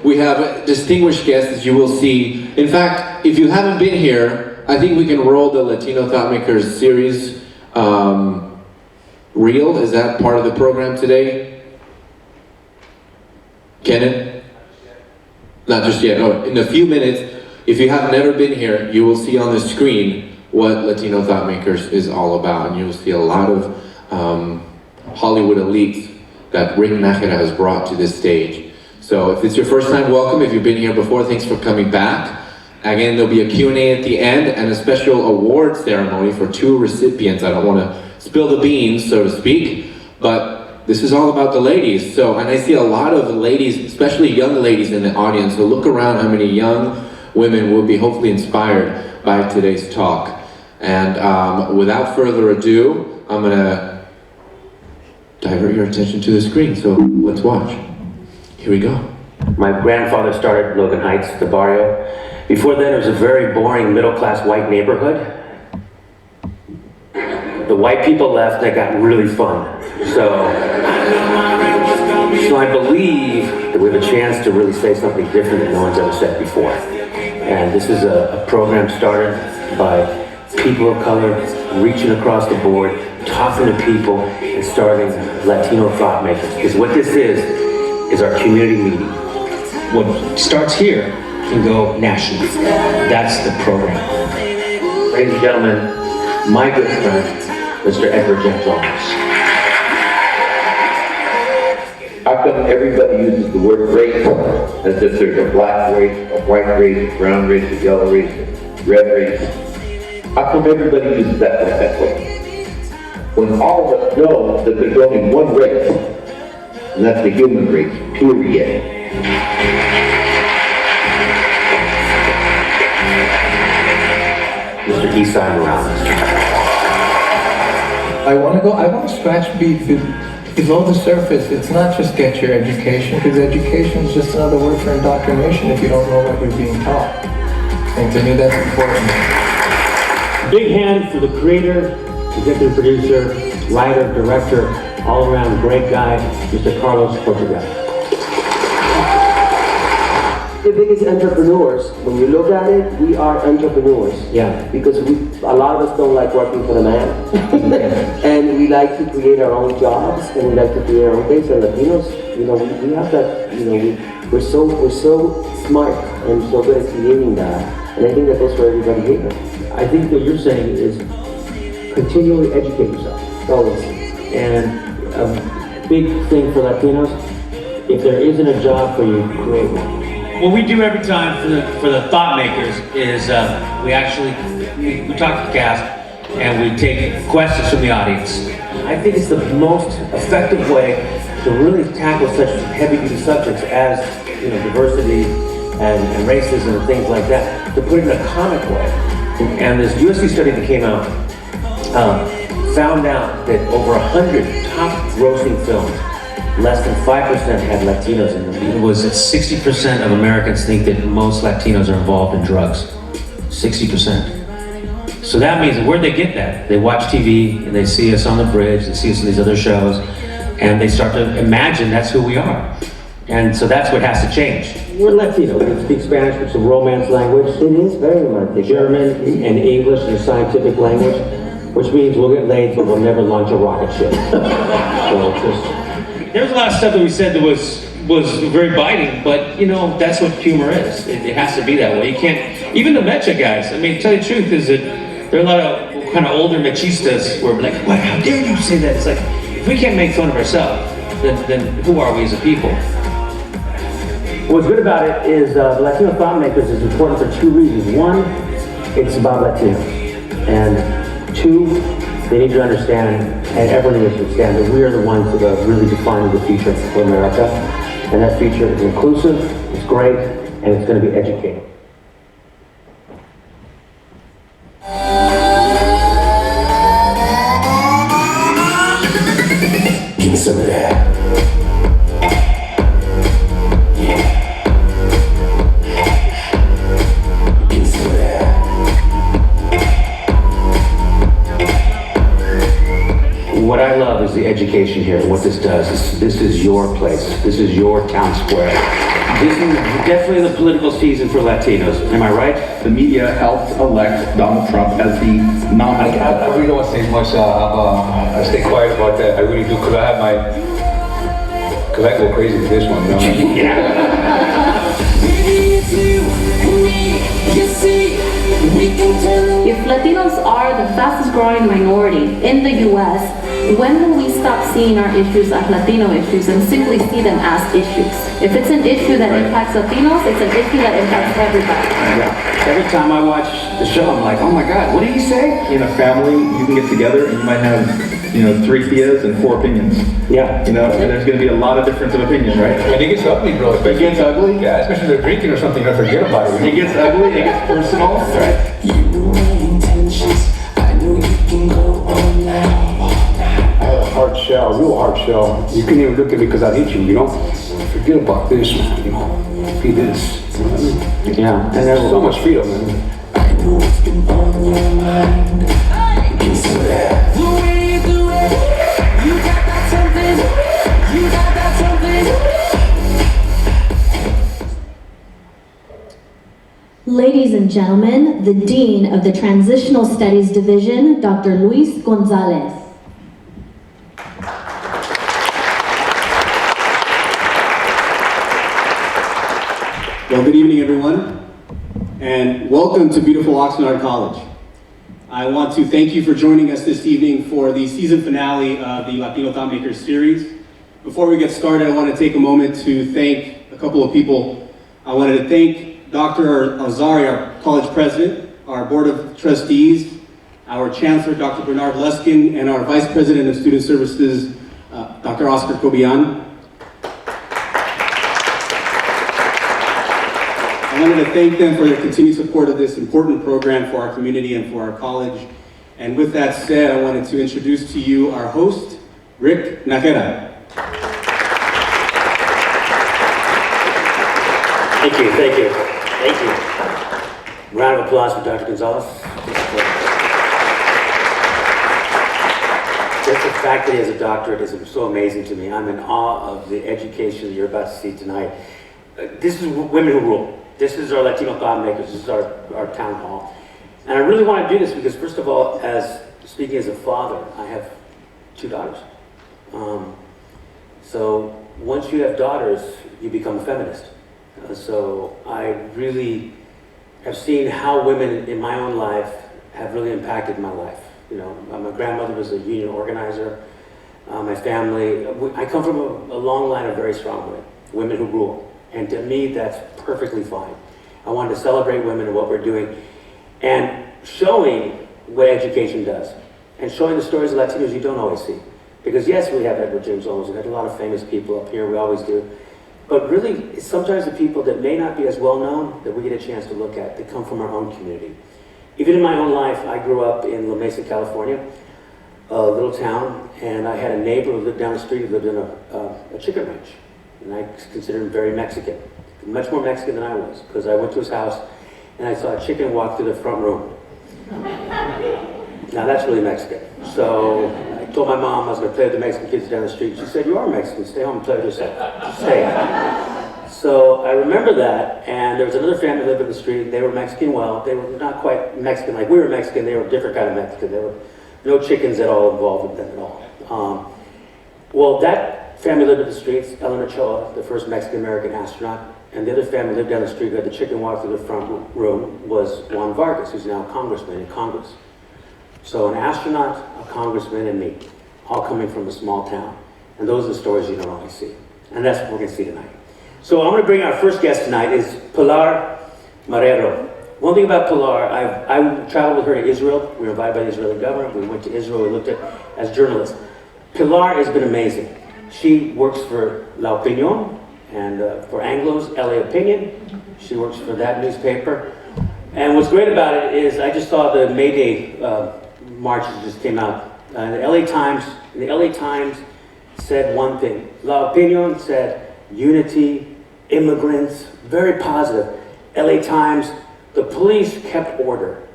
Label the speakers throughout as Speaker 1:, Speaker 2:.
Speaker 1: We have distinguished guests that you will see. In fact, if you haven't been here, I think we can roll the Latino Thought Makers series reel. Is that part of the program today? Can it? Not just yet. Oh, in a few minutes, if you have never been here, you will see on the screen what Latino Thought Makers is all about. And you will see a lot of Hollywood elites that Rick Najera has brought to this stage. So if it's your first time, welcome. If you've been here before, thanks for coming back. Again, there'll be a Q&A at the end and a special award ceremony for 2 recipients. I don't want to spill the beans, so to speak, but this is all about the ladies. So, and I see a lot of ladies, especially young ladies in the audience, so look around how many young women will be hopefully inspired by today's talk. And without further ado, I'm gonna divert your attention to the screen, so let's watch. Here we go.
Speaker 2: My grandfather started Logan Heights, the barrio. Before then, it was a very boring middle-class white neighborhood. The white people left, and it got really fun. So I believe that we have a chance to really say something different that no one's ever said before. And this is a program started by people of color, reaching across the board, talking to people, and starting Latino thought makers. Because what this is our community meeting.
Speaker 3: What starts here can go national. That's the program.
Speaker 2: Ladies and gentlemen, my good friend, Mr. Edward James Owens.
Speaker 4: How come everybody uses the word race as if there's a black race, a white race, a brown race, a yellow race, a red race? How come everybody uses that way? When all of us know that there's only one race, and that's the human race, period.
Speaker 2: Mr. Isai Morales.
Speaker 5: I want to scratch below the surface. It's not just get your education, because education is just another word for indoctrination if you don't know what you're being taught. And to me, that's important.
Speaker 6: Big hand for the creator, executive producer, writer, director, all-around great guy, Mr. Carlos Portugal.
Speaker 7: The biggest entrepreneurs, when you look at it, we are entrepreneurs.
Speaker 6: Yeah.
Speaker 7: Because a lot of us don't like working for the man. And we like to create our own jobs, and we like to create our own things. And Latinos, we have that, we're so smart and so good at creating that. And I think that goes for everybody here.
Speaker 6: I think what you're saying is continually educate yourself.
Speaker 7: Always.
Speaker 6: And a big thing for Latinos, if there isn't a job for you, create one.
Speaker 3: What we do every time for the thought makers is we talk to the cast and we take questions from the audience.
Speaker 6: I think it's the most effective way to really tackle such heavy-duty subjects as diversity and racism and things like that, to put it in a comic way. And this USC study that came out found out that over 100 top-grossing films, less than 5% had Latinos in them.
Speaker 3: It was that 60% of Americans think that most Latinos are involved in drugs. 60%. So that means, where'd they get that? They watch TV and they see us on the bridge, they see us in these other shows, and they start to imagine that's who we are. And so that's what has to change.
Speaker 6: We're Latino. We speak Spanish, which is a romance language.
Speaker 7: It is very romantic.
Speaker 6: German and English is a scientific language, which means we'll get laid, but we'll never launch a rocket ship. So just...
Speaker 3: There was a lot of stuff that we said that was very biting, but that's what humor is. It has to be that way. You can't, even the Mecha guys, I mean, to tell you the truth is that there are a lot of kind of older machistas who are like, "What, how dare you say that?" It's like, if we can't make fun of ourselves, then who are we as a people?
Speaker 6: What's good about it is the Latino Thought Makers is important for 2 reasons. One, it's about Latinos. And 2, they need to understand, and everyone needs to understand, that we are the ones that are really defining the future for America. And that future is inclusive, it's great, and it's going to be educating.
Speaker 2: Give me some of that. What I love is the education here. What this does is, this is your place. This is your town square.
Speaker 6: This is definitely the political season for Latinos. Am I right?
Speaker 8: The media helped elect Donald Trump as the nominee.
Speaker 9: I really don't want to say much. I stay quiet about that. I really do, because I have because I go crazy with this one. You know?
Speaker 10: If Latinos are the fastest growing minority in the U.S., when will we stop seeing our issues as Latino issues and simply see them as issues? If it's an issue that impacts Latinos, it's an issue that impacts everybody.
Speaker 6: Yeah. Every time I watch the show, I'm like, oh my God, what did he say?
Speaker 8: In a family, you can get together and you might have, 3 tias and 4 opinions.
Speaker 6: Yeah.
Speaker 8: And there's going to be a lot of difference of opinion, right?
Speaker 9: And it gets ugly, bro.
Speaker 8: It gets ugly?
Speaker 9: Yeah, especially if they're drinking or something, you forget about it.
Speaker 8: It gets ugly, it gets personal. Right.
Speaker 11: You know my intentions. I know you can go on now.
Speaker 9: I had a hard shell, real hard shell. You couldn't even look at me because I'd hit you, Forget about this, man, Be this. You know what I mean?
Speaker 6: Yeah. And there's
Speaker 9: So much freedom, man.
Speaker 11: I know what's been on your mind. It's there. The way you do it. You got that something. You got that something.
Speaker 10: Ladies and gentlemen, the Dean of the Transitional Studies Division, Dr. Luis Gonzalez.
Speaker 12: Well, good evening, everyone, and welcome to beautiful Oxnard College. I want to thank you for joining us this evening for the season finale of the Latino Thought Makers series. Before we get started, I want to take a moment to thank a couple of people. I wanted to thank Dr. Azari, our college president, our board of trustees, our chancellor, Dr. Bernard Luskin, and our vice president of student services, Dr. Oscar Cobian. I wanted to thank them for their continued support of this important program for our community and for our college. And with that said, I wanted to introduce to you our host, Rick Najera.
Speaker 2: Thank you. Round of applause for Dr. Gonzalez. Just the fact that he has a doctorate is so amazing to me. I'm in awe of the education you're about to see tonight. This is Women Who Rule. This is our Latino Thought Makers. This is our town hall. And I really want to do this because, first of all, speaking as a father, I have 2 daughters. So once you have daughters, you become a feminist. So I really have seen how women in my own life have really impacted my life. My grandmother was a union organizer. My family, I come from a long line of very strong women who rule. And to me, that's perfectly fine. I wanted to celebrate women and what we're doing and showing what education does and showing the stories of Latinos you don't always see. Because yes, we have Edward James Olmos, we had a lot of famous people up here, we always do. But really, it's sometimes the people that may not be as well known that we get a chance to look at, that come from our own community. Even in my own life, I grew up in La Mesa, California, a little town, and I had a neighbor who lived down the street who lived in a chicken ranch. And I considered him very Mexican, much more Mexican than I was, because I went to his house and I saw a chicken walk through the front room. Now that's really Mexican. So I told my mom I was going to play with the Mexican kids down the street. She said, "You are Mexican, stay home and play with yourself. Just stay." So I remember that, and there was another family that lived in the street. They were Mexican, they were not quite Mexican like we were Mexican, they were a different kind of Mexican. There were no chickens at all involved with them at all. Well, that family lived in the streets, Ellen Ochoa, the first Mexican-American astronaut, and the other family lived down the street who had the chicken walk through the front room was Juan Vargas, who's now a congressman in Congress. So an astronaut, a congressman, and me, all coming from a small town. And those are the stories you don't always see. And that's what we're going to see tonight. So I'm going to bring our first guest tonight is Pilar Marrero. One thing about Pilar, I traveled with her to Israel. We were invited by the Israeli government. We went to Israel. We looked at as journalists. Pilar has been amazing. She works for La Opinión and for Anglo's LA Opinion. She works for that newspaper. And what's great about it is I just saw the May Day march that just came out. The LA Times said one thing. La Opinión said unity, immigrants, very positive. LA Times, the police kept order.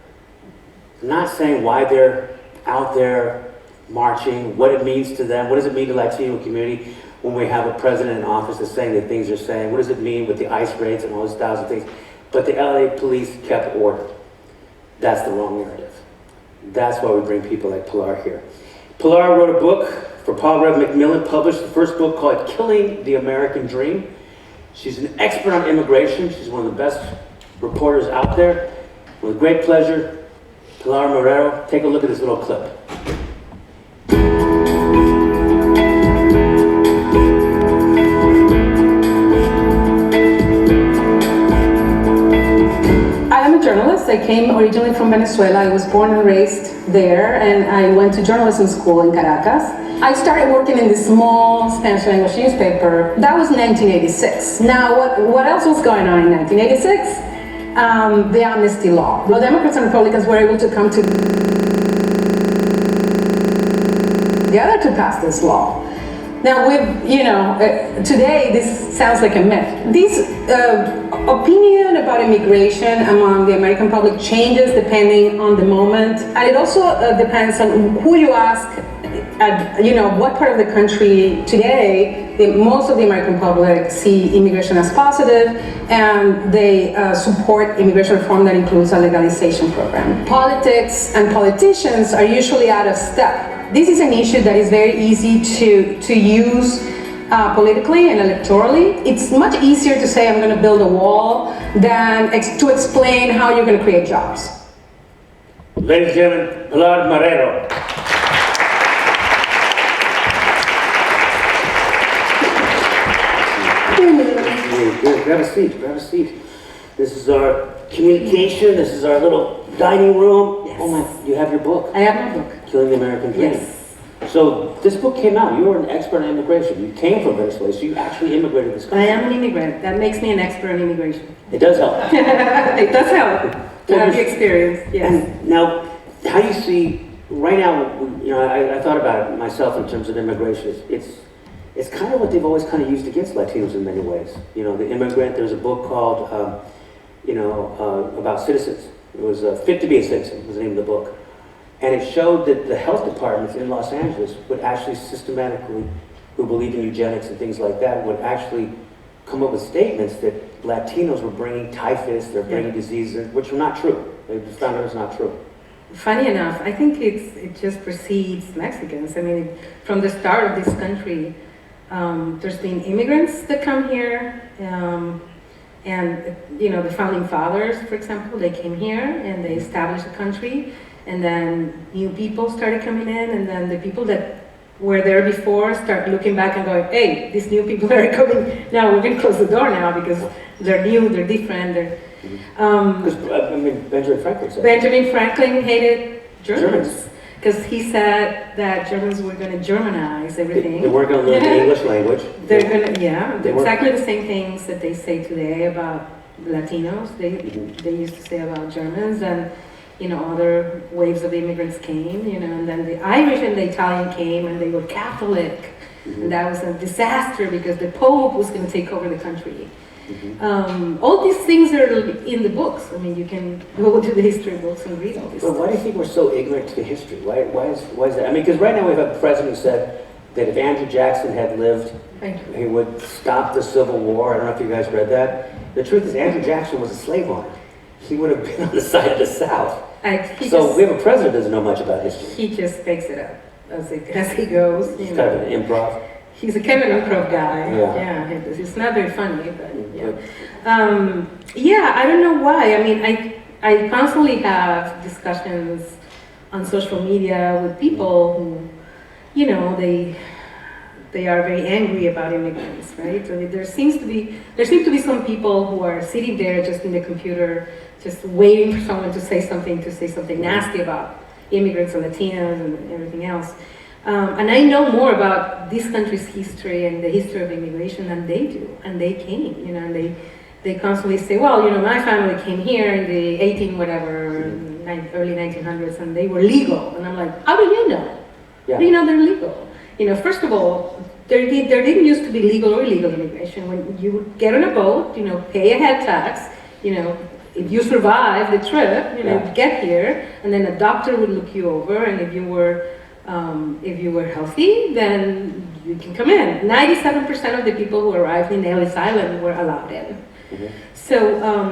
Speaker 2: Not saying why they're out there marching, what it means to them, what does it mean to the Latino community when we have a president in office that's saying the things they're saying, what does it mean with the ICE raids and all those thousand things. But the LA police kept order. That's the wrong narrative. That's why we bring people like Pilar here. Pilar wrote a book for Paul Rev Macmillan, published the first book called Killing the American Dream. She's an expert on immigration. She's one of the best reporters out there. With great pleasure, Pilar Marrero, take a look at this little clip.
Speaker 13: I came originally from Venezuela. I was born and raised there, and I went to journalism school in Caracas. I started working in this small Spanish language newspaper. That was 1986. Now, what else was going on in 1986? The amnesty law. The Democrats and Republicans were able to come together to pass this law. Now, today this sounds like a myth. This opinion about immigration among the American public changes depending on the moment, and it also depends on who you ask. What part of the country today, most of the American public see immigration as positive, and they support immigration reform that includes a legalization program. Politics and politicians are usually out of step. This is an issue that is very easy to use politically and electorally. It's much easier to say I'm going to build a wall than to explain how you're going to create jobs.
Speaker 2: Ladies and gentlemen, Pilar Marrero. Good. Grab a seat, grab a seat. This is our communication, this is our little dining room. Yes. Oh my, you have your book.
Speaker 13: I have my book.
Speaker 2: Killing the American Dream.
Speaker 13: Yes.
Speaker 2: So this book came out, you were an expert on immigration. You came from Venezuela, so you actually immigrated this country.
Speaker 13: I am an immigrant. That makes me an expert on immigration.
Speaker 2: It does help.
Speaker 13: It does help to have the experience, yes.
Speaker 2: And now, how do you see, right now, I thought about it myself in terms of immigration. It's kind of what they've always kind of used against Latinos in many ways. The immigrant, there's a book called, about citizens. It was Fit to be a Citizen, was the name of the book. And it showed that the health departments in Los Angeles would actually systematically, who believe in eugenics and things like that, would actually come up with statements that Latinos were bringing typhus, they're bringing diseases, which were not true. They just found it was not true.
Speaker 13: Funny enough, I think it just precedes Mexicans. I mean, from the start of this country, there's been immigrants that come here, and the founding fathers, for example, they came here and they established a country, and then new people started coming in, and then the people that were there before start looking back and going, hey, these new people are coming, now we're going to close the door now because they're new, they're different.
Speaker 2: Benjamin Franklin said
Speaker 13: Benjamin Franklin hated Germans. Because he said that Germans were going to Germanize everything.
Speaker 2: They weren't going to learn the English language.
Speaker 13: They're going to, exactly the same things that they say today about Latinos. They used to say about Germans, and other waves of immigrants came. And then the Irish and the Italian came, and they were Catholic, and that was a disaster because the Pope was going to take over the country. All these things are in the books. I mean, you can go to the history books and read all this stuff.
Speaker 2: Why do you think we're so ignorant to the history? Why is that? I mean, because right now we have a president who said that if Andrew Jackson had lived, he would stop the Civil War. I don't know if you guys read that. The truth is, Andrew Jackson was a slave owner. He would have been on the side of the South. We have a president who doesn't know much about history.
Speaker 13: He just makes it up as he goes.
Speaker 2: He's kind of an improv.
Speaker 13: He's a kind of improv guy. Yeah, it's not very funny, but yeah. I don't know why. I mean, I constantly have discussions on social media with people who, they are very angry about immigrants, right? So there seems to be some people who are sitting there just in the computer, just waiting for someone to say something nasty about immigrants and Latinos and everything else. And I know more about this country's history and the history of immigration than they do. And they came, and they constantly say, well, my family came here in the early 1900s, and they were legal. And I'm like, how do you know?
Speaker 2: Yeah.
Speaker 13: How do you know they're legal? First of all, there didn't used to be legal or illegal immigration. When you would get on a boat, pay a head tax, if you survive the trip, you'd get here, and then a doctor would look you over, and if you were
Speaker 14: If you were healthy, then you can come in. 97% of the people who arrived in Ellis Island were allowed in. So,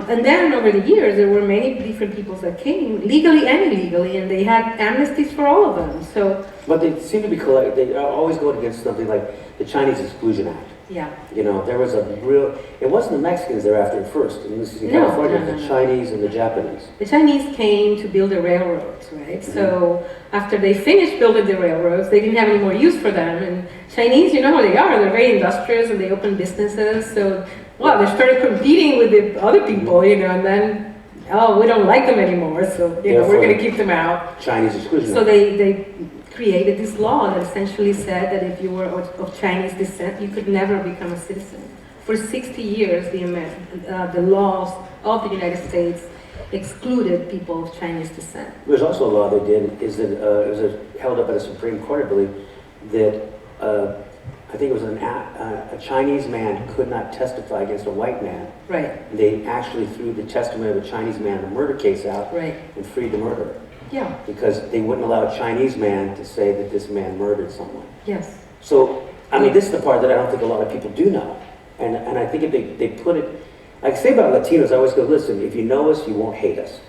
Speaker 14: and then over the years, there were many different peoples that came, legally and illegally, and they had amnesties for all of them. So,
Speaker 2: But they seem to be they are always going against something like the Chinese Exclusion Act.
Speaker 14: yeah.
Speaker 2: You know, there was a real, it wasn't the Mexicans there after first, and this is in California, the Chinese and the Japanese.
Speaker 14: The Chinese came to build the railroads, right? So after they finished building the railroads, they didn't have any more use for them. And Chinese, you know how they are, they're very industrious and they open businesses. So, well, they started competing with the other people, you know, and then, oh, we don't like them anymore, so, you know, we're going to keep them out.
Speaker 2: Chinese exclusion.
Speaker 14: So they created this law that essentially said that if you were of Chinese descent, you could never become a citizen. For 60 years, the laws of the United States excluded people of Chinese descent.
Speaker 2: There's also a law they did, is that it was held up at a Supreme Court, I believe, that I think it was a Chinese man could not testify against a white man.
Speaker 14: Right.
Speaker 2: They actually threw the testimony of a Chinese man, a murder case out,
Speaker 14: right,
Speaker 2: and freed the murderer.
Speaker 14: Yeah.
Speaker 2: Because they wouldn't allow a Chinese man to say that this man murdered someone.
Speaker 14: Yes.
Speaker 2: So, I mean, this is the part that I don't think a lot of people do know. And I think if they put it, like I say about Latinos, I always go, listen, if you know us, you won't hate us.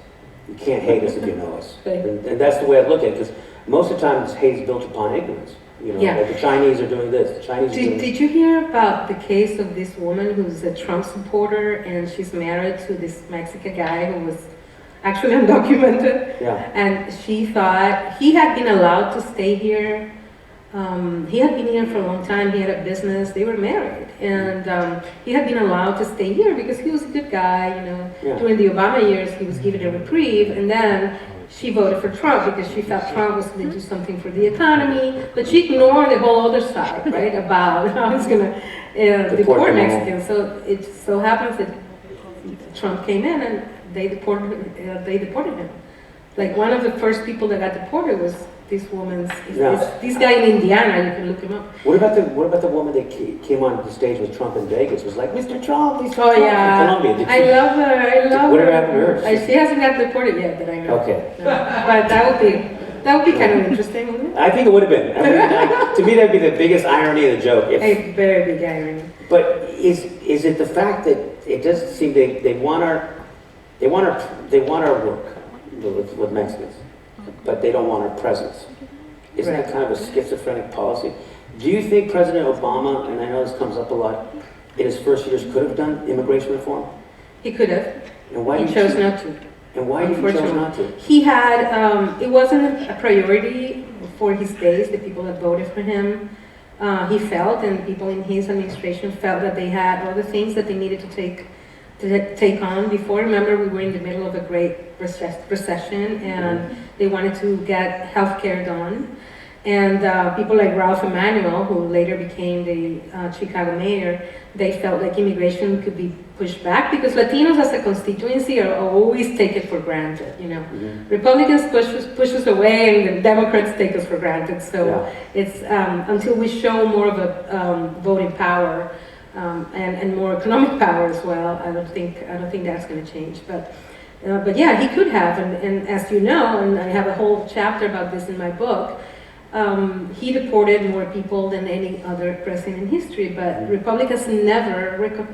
Speaker 2: You can't hate us if you know us.
Speaker 14: Right.
Speaker 2: And that's the way I look at it, because most of the time, hate is built upon ignorance. You know,
Speaker 14: Yeah.
Speaker 2: like the Chinese are doing this, the Chinese are doing
Speaker 14: Did you hear about the case of this woman who's a Trump supporter and she's married to this Mexican guy who was actually undocumented?
Speaker 2: Yeah.
Speaker 14: And she thought he had been allowed to stay here. He had been here for a long time. He had a business. They were married, and he had been allowed to stay here because he was a good guy. You know,
Speaker 2: Yeah.
Speaker 14: during the Obama years, he was given a reprieve, and then she voted for Trump because she thought Trump was going to do something for the economy, but she ignored the whole other side, right, about how he's going to deport Mexicans. So it so happens that Trump came in and they deported him. Like one of the first people that got deported was this woman's, this guy in Indiana. You can look him up.
Speaker 2: What about the woman that came on the stage with Trump in Vegas? Was like, Mr. Trump, he's
Speaker 14: Oh yeah,
Speaker 2: from Colombia.
Speaker 14: I love her. I love
Speaker 2: Whatever
Speaker 14: her.
Speaker 2: happened to her?
Speaker 14: She hasn't got deported yet, that I know.
Speaker 2: Okay.
Speaker 14: No. But that would be kind of interesting, wouldn't it?
Speaker 2: I think it would have been. I mean, to me, that'd be the biggest irony of the joke.
Speaker 14: A very big irony.
Speaker 2: But is it the fact that it doesn't seem they want our work with Mexicans, but they don't want our presence? Isn't that kind of a schizophrenic policy? Do you think President Obama, and I know this comes up a lot, in his first years could have done immigration reform?
Speaker 14: He could have.
Speaker 2: And why
Speaker 14: he
Speaker 2: did
Speaker 14: chose not to.
Speaker 2: And why did he chose not to?
Speaker 14: He had, it wasn't a priority for his days, the people that voted for him. He felt, and people in his administration felt that they had all the things that they needed to take on before. Remember, we were in the middle of a great recession, and they wanted to get healthcare done. And people like Ralph Emanuel, who later became the Chicago mayor, they felt like immigration could be pushed back because Latinos as a constituency are always take it for granted, you know. Republicans push us away and the Democrats take us for granted. So it's until we show more of a voting power and more economic power as well, I don't think that's going to change. But yeah, he could have, and as you know, and I have a whole chapter about this in my book. He deported more people than any other president in history, but Republicans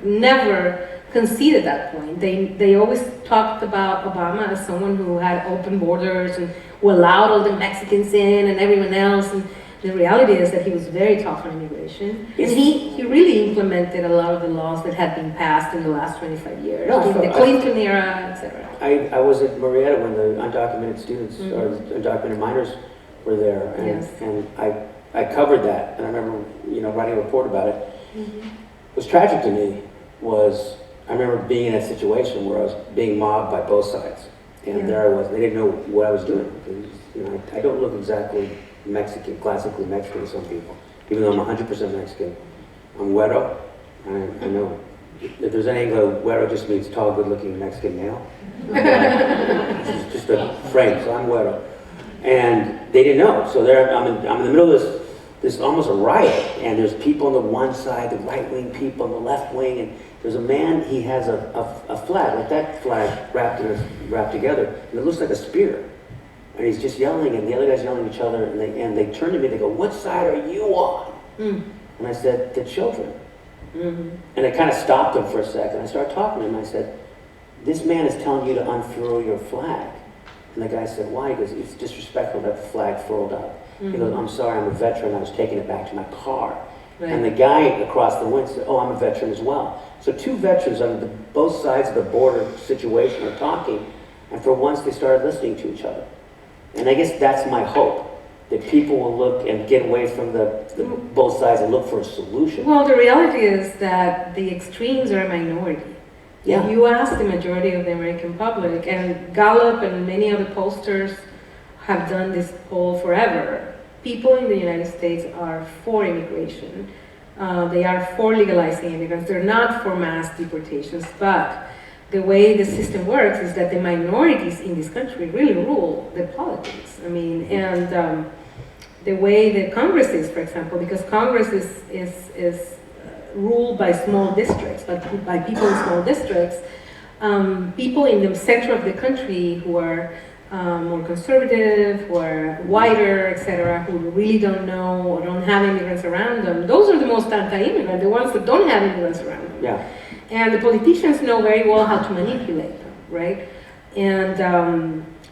Speaker 14: never conceded that point. They always talked about Obama as someone who had open borders and who allowed all the Mexicans in and everyone else. And the reality is that he was very tough on immigration. And he really implemented a lot of the laws that had been passed in the last 25 years, in the Clinton era, etc.
Speaker 2: I was at Marietta when the undocumented students, or undocumented minors, were there, and I covered that, and I remember writing a report about it. What was tragic to me was I remember being in a situation where I was being mobbed by both sides, and there I was. They didn't know what I was doing because I don't look exactly Mexican, classically Mexican to some people, even though I'm 100% Mexican. I'm güero. I know if there's any Anglo, güero just means tall, good-looking Mexican male. It's just a frame, so I'm güero. And they didn't know. So there, I'm in the middle of this almost a riot, and there's people on the one side, the right-wing people on the left wing, and there's a man, he has a flag, like that flag wrapped together, and it looks like a spear. and he's just yelling, and the other guy's yelling at each other, and they turn to me, they go, what side are you on? And I said, the children. And I kind of stopped him for a second. I started talking to him. I said, this man is telling you to unfurl your flag. And the guy said, why? He goes, it's disrespectful to have the flag furled up. He goes, I'm sorry, I'm a veteran. I was taking it back to my car.
Speaker 14: Right.
Speaker 2: And the guy across the wind said, oh, I'm a veteran as well. So two veterans on both sides of the border situation are talking, and for once they started listening to each other. And I guess that's my hope, that people will look and get away from the both sides and look for a solution.
Speaker 14: Well, the reality is that the extremes are a minority.
Speaker 2: Yeah.
Speaker 14: You ask the majority of the American public, and Gallup and many other pollsters have done this poll forever. People in the United States are for immigration. They are for legalizing immigrants. They're not for mass deportations, but the way the system works is that the minorities in this country really rule the politics. I mean, and the way the Congress is, for example, because Congress is ruled by small districts, by people in small districts, people in the center of the country who are more conservative, who are whiter, etc., who really don't know or don't have immigrants around them, those are the most anti-immigrant, the ones that don't have immigrants around them.
Speaker 2: Yeah.
Speaker 14: And the politicians know very well how to manipulate them, right? And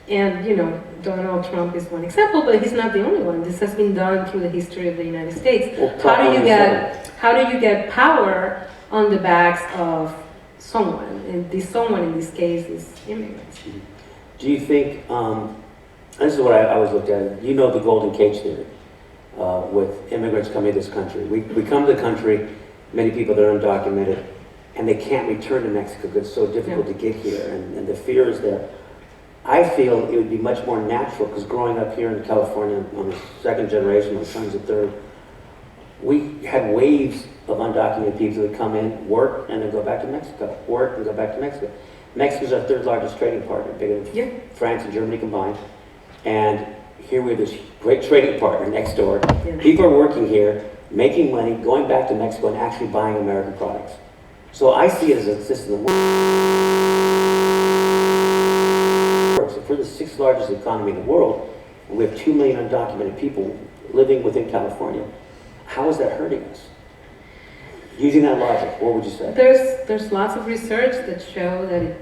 Speaker 14: you know, Donald Trump is one example, but he's not the only one. This has been done through the history of the United States.
Speaker 2: Well,
Speaker 14: How do you get power on the backs of someone? And this someone in this case is immigrants.
Speaker 2: Do you think, this is what I always looked at, you know the golden cage theory with immigrants coming to this country. We come to the country, many people that are undocumented, and they can't return to Mexico because it's so difficult to get here, and the fear is there. I feel it would be much more natural, because growing up here in California, I'm a second generation, my son's a third, we had waves of undocumented people that come in, work, and then go back to Mexico, work and go back to Mexico. Mexico's our third largest trading partner, bigger than France and Germany combined. And here we have this great trading partner next door. People are working here, making money, going back to Mexico and actually buying American products. So I see it as a system that works. If we're the sixth largest economy in the world, and we have 2 million undocumented people living within California, how is that hurting us? Using that logic, what would you say?
Speaker 14: There's lots of research that show that it,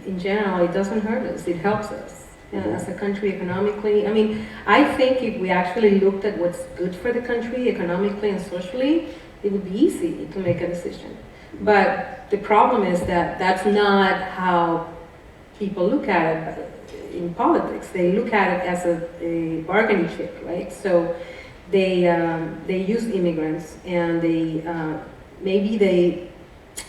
Speaker 14: in general, it doesn't hurt us, it helps us as a country economically. I mean, I think if we actually looked at what's good for the country economically and socially, it would be easy to make a decision. But the problem is that that's not how people look at it in politics. They look at it as a bargaining chip, right? So they use immigrants, and maybe they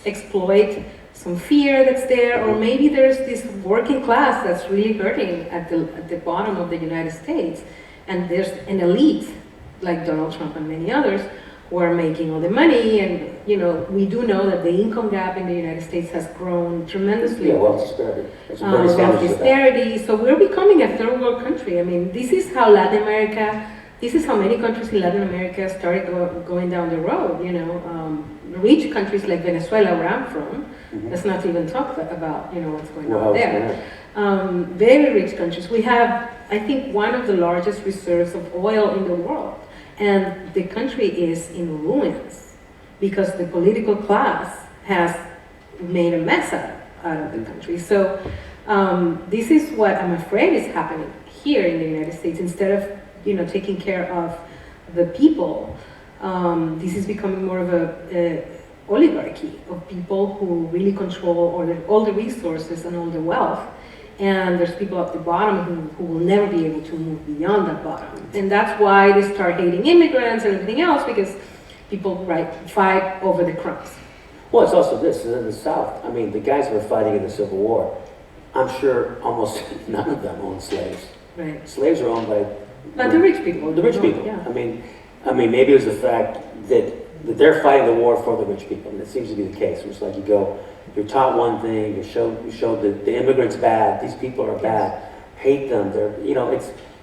Speaker 14: exploit some fear that's there, or maybe there's this working class that's really hurting at the bottom of the United States, and there's an elite like Donald Trump and many others who are making all the money. And you know, we do know that the income gap in the United States has grown tremendously.
Speaker 2: Yeah, wealth disparity.
Speaker 14: Wealth disparity. So we're becoming a third world country. I mean, this is how Latin America. This is how many countries in Latin America started going down the road, you know. Rich countries like Venezuela, where I'm from, let's not even talk about, you know, what's going on there. Very rich countries. We have, I think, one of the largest reserves of oil in the world. And the country is in ruins because the political class has made a mess out of the country. So this is what I'm afraid is happening here in the United States. Instead of, you know, taking care of the people, this is becoming more of a oligarchy of people who really control all the resources and all the wealth. And there's people at the bottom who will never be able to move beyond that bottom. And that's why they start hating immigrants and everything else, because people fight over the crumbs.
Speaker 2: Well, it's also this, in the South, I mean, the guys who were fighting in the Civil War, I'm sure almost none of them owned slaves.
Speaker 14: Right.
Speaker 2: Slaves are owned by...
Speaker 14: But the rich people.
Speaker 2: The rich people.
Speaker 14: Yeah.
Speaker 2: I mean, maybe it was the fact that they're fighting the war for the rich people, and it seems to be the case. It's like you go, you're taught one thing, you show that the immigrants bad, these people are bad, hate them. They're, you know,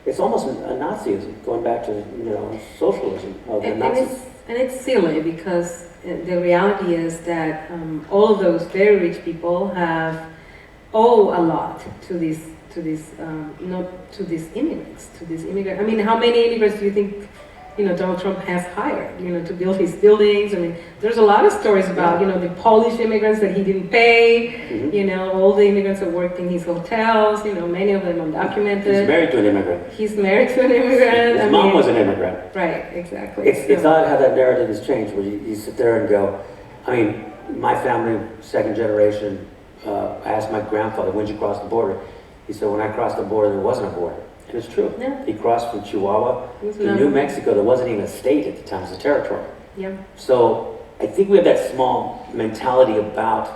Speaker 2: it's almost a Nazism, going back to, you know, socialism of the Nazis.
Speaker 14: And it's silly, because the reality is that all of those very rich people owe a lot to these to these immigrants. I mean, how many immigrants do you think, Donald Trump has hired, to build his buildings? I mean, there's a lot of stories about, the Polish immigrants that he didn't pay, all the immigrants that worked in his hotels, many of them undocumented.
Speaker 2: He's married to an immigrant.
Speaker 14: He's married to an immigrant.
Speaker 2: His mom was an immigrant.
Speaker 14: Right, exactly.
Speaker 2: It's odd how that narrative has changed, where you sit there and go, I mean, my family, second generation, I asked my grandfather, when did you cross the border? He said, when I crossed the border, there wasn't a border. And it's true.
Speaker 14: Yeah.
Speaker 2: He crossed from Chihuahua to New Mexico. There wasn't even a state at the time, it was a territory.
Speaker 14: Yeah.
Speaker 2: So I think we have that small mentality about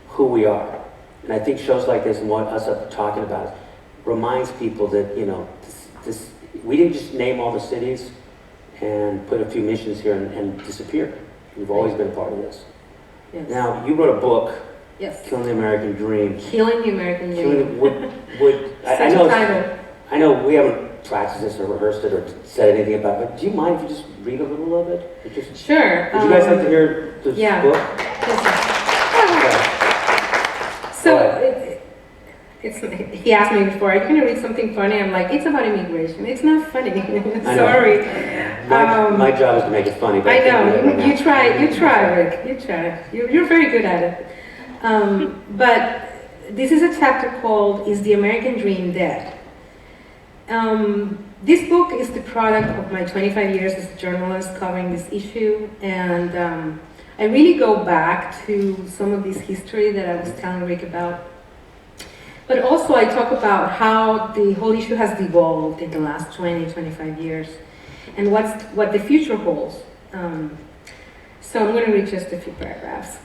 Speaker 2: who we are. And I think shows like this and what us are talking about reminds people that, we didn't just name all the cities and put a few missions here and disappear. We've always been a part of this.
Speaker 14: Yes.
Speaker 2: Now, you wrote a book,
Speaker 14: yes.
Speaker 2: Killing the American Dream.
Speaker 14: Killing the American Dream.
Speaker 2: I know we haven't practiced this or rehearsed it or said anything about it, but do you mind if you just read a little of it?
Speaker 14: Sure.
Speaker 2: Would you guys like to hear this book?
Speaker 14: So, he asked me before, are you going to read something funny? I'm like, it's about immigration. It's not funny. Sorry.
Speaker 2: My job is to make it funny. But
Speaker 14: I know. You try, Rick. You try. You're very good at it. But this is a chapter called Is the American Dream Dead? This book is the product of my 25 years as a journalist covering this issue, and I really go back to some of this history that I was telling Rick about. But also I talk about how the whole issue has devolved in the last 20, 25 years, and what the future holds. So I'm going to read just a few paragraphs.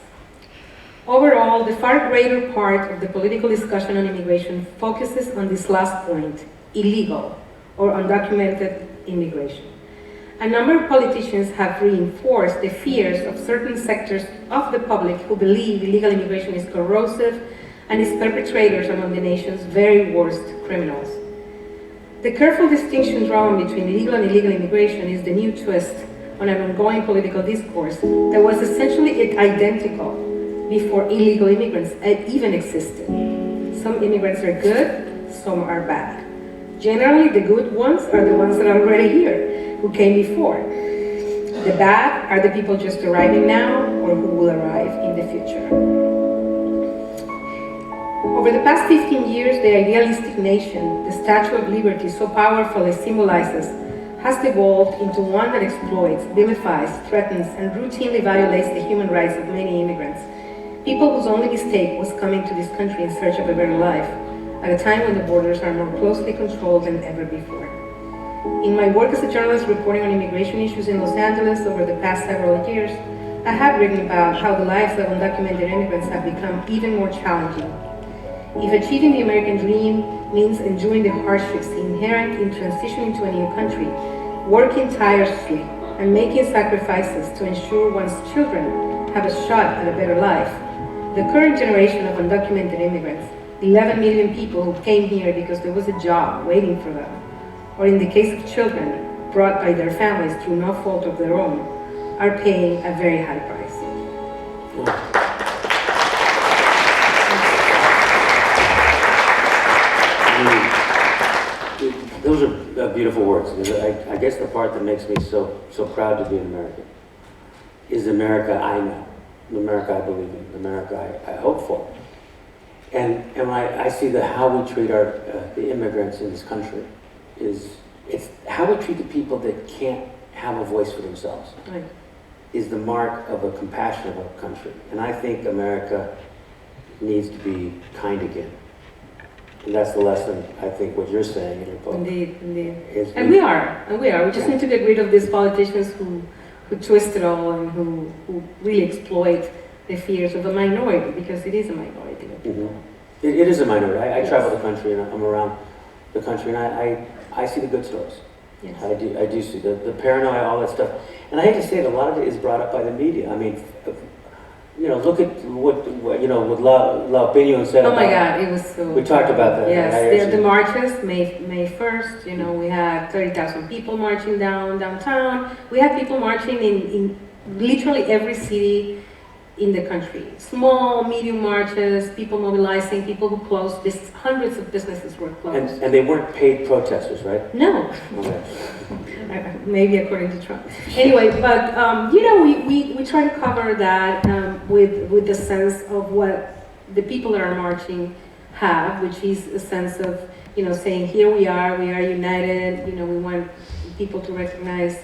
Speaker 14: Overall, the far greater part of the political discussion on immigration focuses on this last point, illegal or undocumented immigration. A number of politicians have reinforced the fears of certain sectors of the public who believe illegal immigration is corrosive and its perpetrators among the nation's very worst criminals. The careful distinction drawn between legal and illegal immigration is the new twist on an ongoing political discourse that was essentially identical before illegal immigrants even existed. Some immigrants are good, some are bad. Generally, the good ones are the ones that are already here, who came before. The bad are the people just arriving now or who will arrive in the future. Over the past 15 years, the idealistic nation, the Statue of Liberty, so powerful it symbolizes, has devolved into one that exploits, vilifies, threatens, and routinely violates the human rights of many immigrants. People whose only mistake was coming to this country in search of a better life, at a time when the borders are more closely controlled than ever before. In my work as a journalist reporting on immigration issues in Los Angeles over the past several years, I have written about how the lives of undocumented immigrants have become even more challenging. If achieving the American dream means enduring the hardships inherent in transitioning to a new country, working tirelessly and making sacrifices to ensure one's children have a shot at a better life, the current generation of undocumented immigrants, 11 million people who came here because there was a job waiting for them, or in the case of children brought by their families through no fault of their own, are paying a very high price.
Speaker 2: Those are beautiful words. I guess the part that makes me so proud to be an American is the America I know, the America I believe in, the America I hope for. And when I see how we treat the immigrants in this country it's how we treat the people that can't have a voice for themselves.
Speaker 14: Right.
Speaker 2: Is the mark of a compassionate country. And I think America needs to be kind again. And that's the lesson, I think, what you're saying in your book.
Speaker 14: Indeed. And we are. We just need to get rid of these politicians who twist it all and who really exploit the fears of a minority, because it is a minority.
Speaker 2: Mm-hmm. It is a minority. I travel the country and I'm around the country and I see the good stories.
Speaker 14: Yes.
Speaker 2: I do see the paranoia, all that stuff. And I hate to say it, a lot of it is brought up by the media. I mean, look at what La Opinion said.
Speaker 14: Oh my God, it was so...
Speaker 2: We talked about that.
Speaker 14: Yes, the marches, May 1st, we had 30,000 people marching downtown. We had people marching in literally every city in the country. Small, medium marches, people mobilizing, people who closed, this, hundreds of businesses were closed.
Speaker 6: And they weren't paid protesters, right?
Speaker 14: No.
Speaker 6: Okay.
Speaker 14: Maybe according to Trump. Anyway, but you know, we try to cover that with the sense of what the people that are marching have, which is a sense of, you know, saying here we are united, you know, we want people to recognize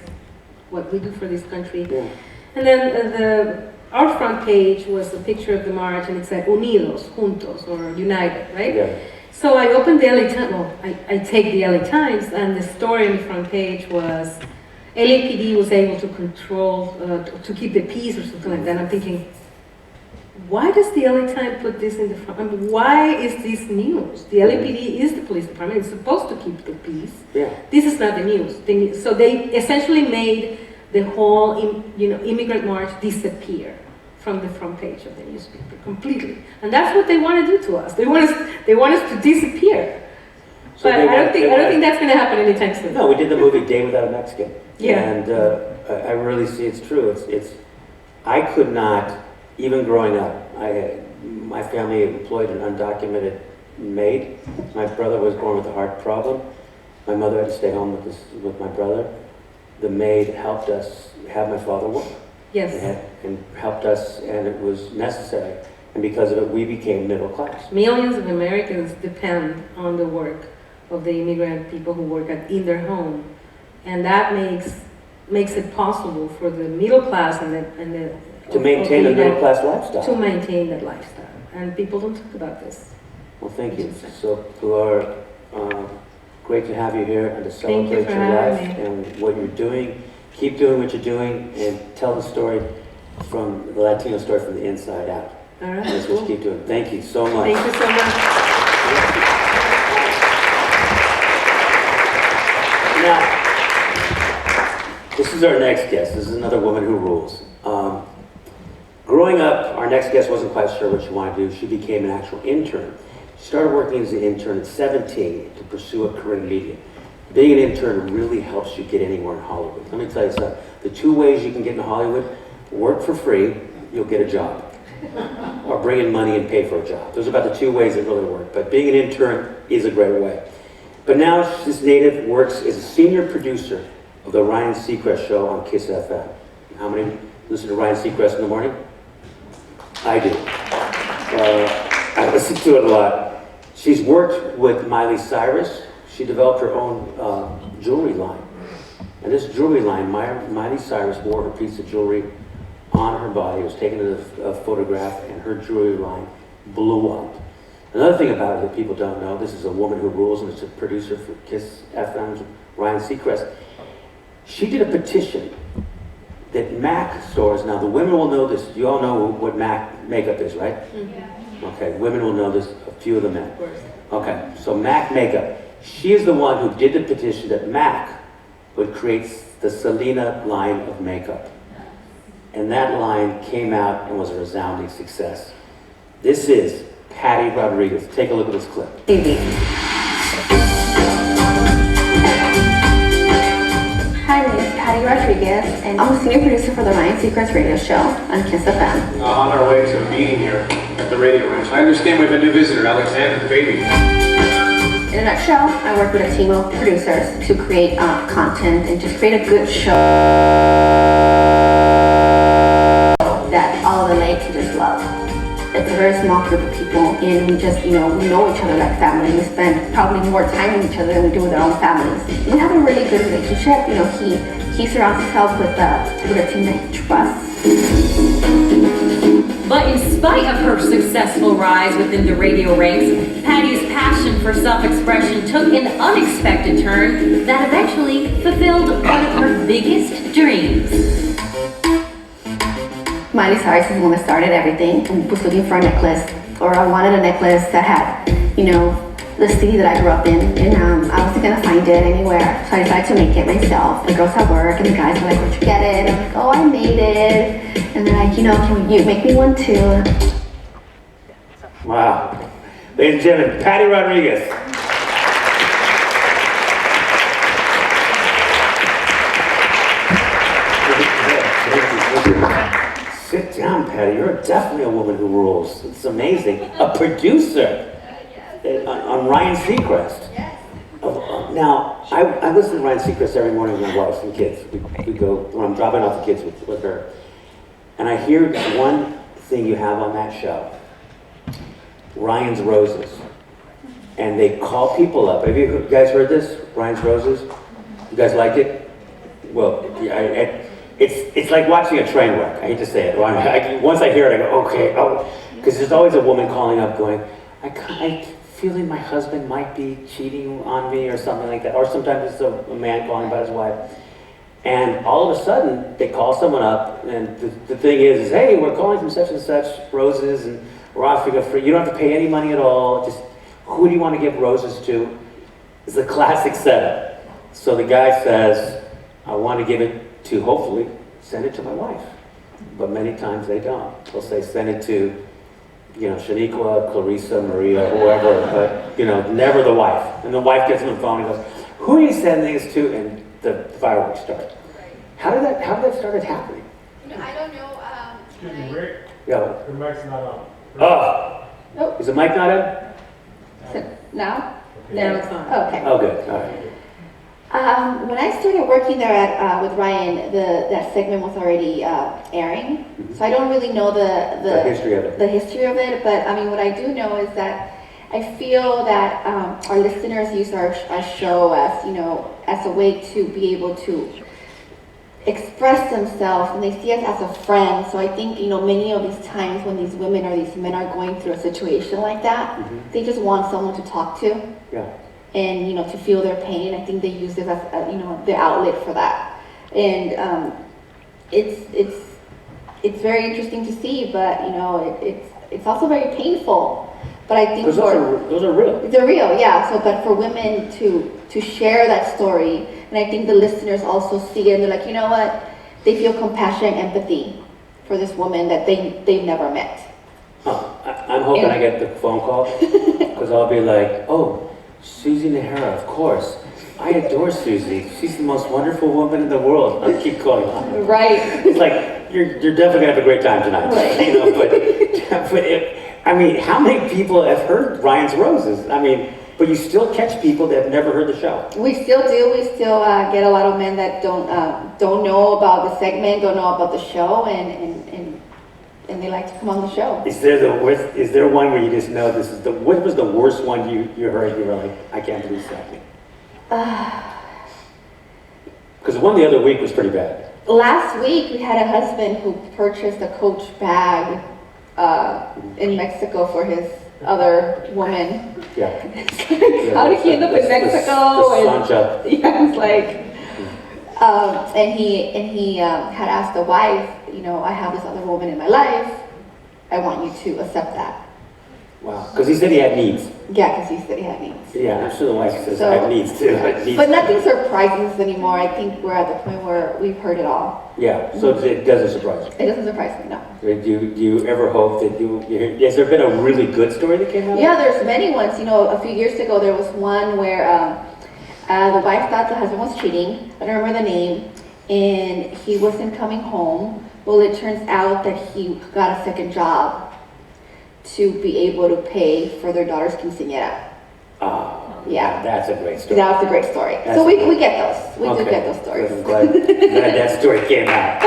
Speaker 14: what we do for this country.
Speaker 6: Yeah.
Speaker 14: And then our front page was a picture of the march, and it said Unidos, Juntos, or United, right?
Speaker 6: Yeah.
Speaker 14: So I opened the LA Times, well, I take the LA Times, and the story on the front page was LAPD was able to control, to keep the peace or something like that. I'm thinking, why does the LA Times put this in the front? I mean, why is this news? The LAPD is the police department. It's supposed to keep the peace.
Speaker 6: Yeah.
Speaker 14: This is not the news. So they essentially made the whole, immigrant march disappear from the front page of the newspaper completely. And that's what they want to do to us. They want us to disappear.
Speaker 6: So
Speaker 14: but I don't think that's going to happen anytime soon.
Speaker 6: No, we did the movie Day Without a Mexican.
Speaker 14: Yeah.
Speaker 6: And I really see it's true. I could not, even growing up, my family employed an undocumented maid. My brother was born with a heart problem. My mother had to stay home with my brother. The maid helped us have my father work.
Speaker 14: Yes.
Speaker 6: And helped us, and it was necessary. And because of it, we became middle class.
Speaker 14: Millions of Americans depend on the work of the immigrant people who work in their home. And that makes it possible for the middle class and the
Speaker 6: to maintain a middle class lifestyle.
Speaker 14: To maintain that lifestyle. And people don't talk about this.
Speaker 6: Well, thank you. So, Laura, great to have you here and to celebrate your life and what you're doing. Keep doing what you're doing and tell the story from the Latino story from the inside out.
Speaker 14: All right.
Speaker 6: That's what you keep doing. Thank you so much.
Speaker 14: Thank you so much.
Speaker 6: Now, this is our next guest. This is another woman who rules. Growing up, our next guest wasn't quite sure what she wanted to do. She became an actual intern. She started working as an intern at 17 to pursue a career in media. Being an intern really helps you get anywhere in Hollywood. Let me tell you something. The two ways you can get into Hollywood: work for free, you'll get a job, or bring in money and pay for a job. Those are about the two ways that really work. But being an intern is a great way. But now this native works as a senior producer of the Ryan Seacrest show on KISS FM. How many listen to Ryan Seacrest in the morning? I do. I listen to it a lot. She's worked with Miley Cyrus. She developed her own jewelry line. And this jewelry line, Miley Cyrus wore her piece of jewelry on her body. It was taken as a photograph, and her jewelry line blew up. Another thing about it that people don't know, this is a woman who rules, and it's a producer for KISS FM's Ryan Seacrest. She did a petition that MAC stores, now the women will know this, you all know what MAC makeup is, right? Mm-hmm. Okay, women will know this, a few of the men.
Speaker 14: Of course.
Speaker 6: Okay, so MAC makeup. She is the one who did the petition that MAC would create the Selena line of makeup. And that line came out and was a resounding success. This is Patty Rodriguez. Take a look at this clip.
Speaker 15: Hi, my name is Patty Rodriguez, and I'm a senior producer for the Ryan Seacrest radio show on KISS FM.
Speaker 16: On our way to a meeting here at the radio ranch. I understand we have a new visitor, Alexander, the baby.
Speaker 15: In a nutshell, I work with a team of producers to create content and just create a good show that all of the LA can just love. It's a very small group of people, and we just, we know each other like family. We spend probably more time with each other than we do with our own families. We have a really good relationship. He surrounds himself with a team that he trusts.
Speaker 17: But in spite of her successful rise within the radio ranks, Patty's passion for self-expression took an unexpected turn that eventually fulfilled one of her biggest dreams.
Speaker 15: Miley Cyrus is the one that started everything. I was looking for a necklace, or I wanted a necklace that had, the city that I grew up in, and I wasn't gonna find it anywhere, so I decided to make it myself. The girls at work and the guys were like, "Where'd you get it?" I'm like, "Oh, I made it." And they're like, "Can you make me one too?"
Speaker 6: Wow. Ladies and gentlemen, Patty Rodriguez. Sit down,
Speaker 2: Patty, you're definitely a woman who rules. It's amazing. A producer on Ryan Seacrest. Now, I listen to Ryan Seacrest every morning with my wife and kids. We go, when I'm dropping off the kids with her. And I hear one thing you have on that show, Ryan's Roses. And they call people up. Have you guys heard this? Ryan's Roses? You guys like it? Well, it's like watching a train wreck. I hate to say it. Once I hear it, I go, okay, oh. Because there's always a woman calling up going, I feeling my husband might be cheating on me or something like that. Or sometimes it's a man calling about his wife. And all of a sudden, they call someone up, and the thing is, hey, we're calling from such and such, Roses, and we're offering a free, you don't have to pay any money at all, just who do you want to give roses to? It's a classic setup. So the guy says, I want to give it to, hopefully, send it to my wife. But many times they don't. They'll say, send it to, Shaniqua, Clarissa, Maria, whoever, but, never the wife. And the wife gets on the phone and goes, who are you sending this to? And the fireworks start. How did that start happening?
Speaker 15: I don't know.
Speaker 16: Excuse me, Rick?
Speaker 2: Yeah.
Speaker 16: Your mic's not on.
Speaker 2: Oh!
Speaker 15: Nope.
Speaker 2: Is the mic not on?
Speaker 15: Now?
Speaker 14: Now it's on.
Speaker 15: Okay.
Speaker 2: Oh, good. All right.
Speaker 15: When I started working there with Ryan, that segment was already airing, so I don't really know the
Speaker 2: history of it.
Speaker 15: The history of it, but I mean, what I do know is that I feel that our listeners use our show as a way to be able to express themselves, and they see us as a friend. So I think many of these times when these women or these men are going through a situation like that, they just want someone to talk to.
Speaker 2: Yeah.
Speaker 15: And to feel their pain. I think they use it as their outlet for that, and it's very interesting to see, but it's also very painful. But I think
Speaker 2: those are real.
Speaker 15: They're real, yeah. So, but for women to share that story, and I think the listeners also see it, and they're like, you know what? They feel compassion and empathy for this woman that they've never met.
Speaker 2: I'm hoping I get the phone call, because I'll be like, oh, Susie Najera, of course. I adore Susie. She's the most wonderful woman in the world. I'll keep calling on.
Speaker 15: Right.
Speaker 2: It's like, you're definitely gonna have a great time tonight.
Speaker 15: Right.
Speaker 2: But how many people have heard Ryan's Roses? But you still catch people that have never heard the show.
Speaker 15: We still do. We still get a lot of men that don't know about the segment, don't know about the show, and they like to come on the show.
Speaker 2: Is there one where you just know this is what was the worst one you heard? You were like, I can't believe something. Because the one the other week was pretty bad.
Speaker 15: Last week we had a husband who purchased a Coach bag in Mexico for his other woman.
Speaker 2: Yeah.
Speaker 15: How did he end up in Mexico?
Speaker 2: The
Speaker 15: it's like, and he had asked the wife, I have this other woman in my life. I want you to accept that.
Speaker 2: Wow. Because he said he had needs.
Speaker 15: Yeah, because he said he had needs.
Speaker 2: Yeah, I'm sure the wife says I have needs too.
Speaker 15: But nothing surprises us anymore. I think we're at the point where we've heard it all.
Speaker 2: Yeah, so it doesn't surprise you.
Speaker 15: It doesn't surprise me, no.
Speaker 2: Do you ever hope that has there been a really good story that came out?
Speaker 15: Yeah, there's many ones. A few years ago there was one where the wife thought the husband was cheating. I don't remember the name. And he wasn't coming home. Well, it turns out that he got a second job to be able to pay for their daughter's quinceañera. Yeah.
Speaker 2: That's a great story.
Speaker 15: That was a great story. So we get those. We do get those stories.
Speaker 2: I'm glad that story came out.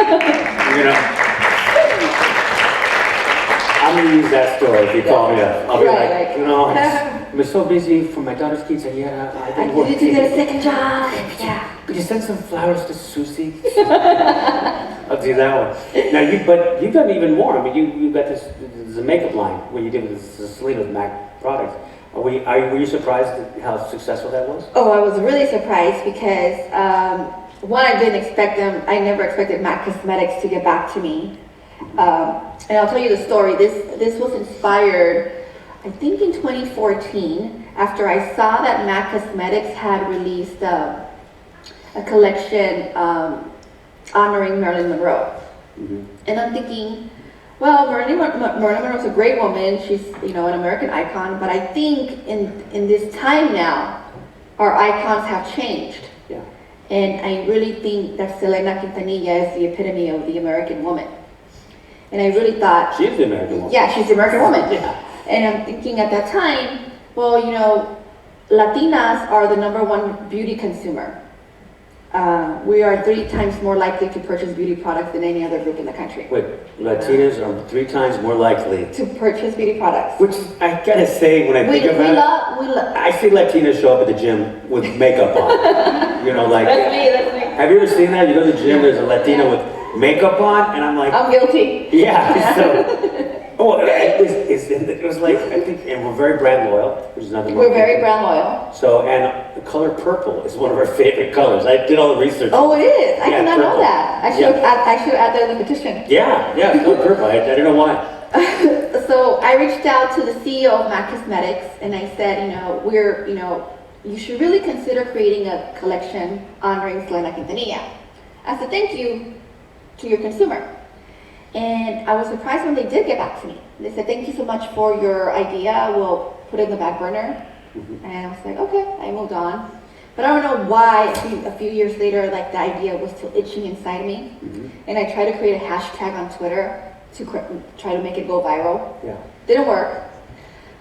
Speaker 2: I'm going to use that story if you call me up. I'll be I'm so busy for my daughter's quinceañera.
Speaker 15: I needed to get a second job. Yeah.
Speaker 2: Could you send some flowers to Susie? I'll do that one. Now, you've done even more. You got this makeup line where you did with the Selena MAC products. Were you surprised at how successful that was?
Speaker 15: Oh, I was really surprised because one, I didn't expect them. I never expected MAC Cosmetics to get back to me. And I'll tell you the story. This was inspired, I think, in 2014 after I saw that MAC Cosmetics had released a collection honoring Marilyn Monroe. And I'm thinking, well, Marilyn Monroe is a great woman. She's, an American icon. But I think in this time now, our icons have changed.
Speaker 2: Yeah.
Speaker 15: And I really think that Selena Quintanilla is the epitome of the American woman. And I really thought,
Speaker 6: She's the American woman.
Speaker 15: yeah, she's the American woman.
Speaker 6: Yeah.
Speaker 15: And I'm thinking at that time, well, you know, Latinas are the #1 beauty consumer. We are 3 times more likely to purchase beauty products than any other group in the country.
Speaker 6: Wait, Latinas are 3 times more likely.
Speaker 15: To purchase beauty products.
Speaker 6: Which I gotta say, when I think about it, I see Latinas show up at the gym with makeup on. You know, like.
Speaker 15: That's me.
Speaker 6: Have you ever seen that? You go to the gym, there's a Latina with makeup on, and I'm like.
Speaker 15: I'm guilty.
Speaker 6: Yeah, so. Oh, it was like, I think, and we're very brand loyal, which is nothing wrong.
Speaker 15: We're very brand loyal.
Speaker 6: So, and the color purple is one of our favorite colors. I did all the research.
Speaker 15: Oh, it is? I did not know
Speaker 6: purple.
Speaker 15: that. I should add that in the petition.
Speaker 6: Yeah, color purple. I didn't know why.
Speaker 15: So I reached out to the CEO of MAC Cosmetics and I said, you should really consider creating a collection honoring Selena Quintanilla as a thank you to your consumer. And I was surprised when they did get back to me. They said, thank you so much for your idea. We'll put it in the back burner. And I was like, okay, I moved on. But I don't know why a few years later, like the idea was still itching inside me. And I tried to create a hashtag on Twitter to try to make it go viral.
Speaker 6: Yeah.
Speaker 15: Didn't work.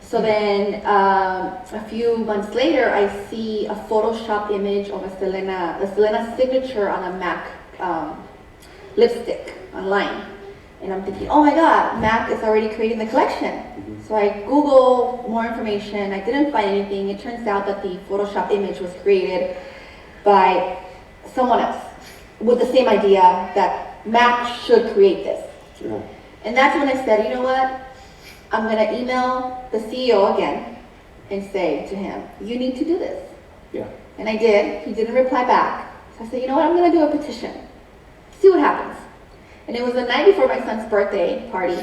Speaker 15: So then a few months later, I see a Photoshop image of a Selena signature on a MAC lipstick online. And I'm thinking, oh my God, MAC is already creating the collection. So I Google more information. I didn't find anything. It turns out that the Photoshop image was created by someone else with the same idea that MAC should create this.
Speaker 6: Yeah.
Speaker 15: And that's when I said, you know what? I'm going to email the CEO again and say to him, you need to do this.
Speaker 6: Yeah.
Speaker 15: And I did. He didn't reply back. So I said, you know what? I'm going to do a petition. See what happens. And it was the night before my son's birthday party.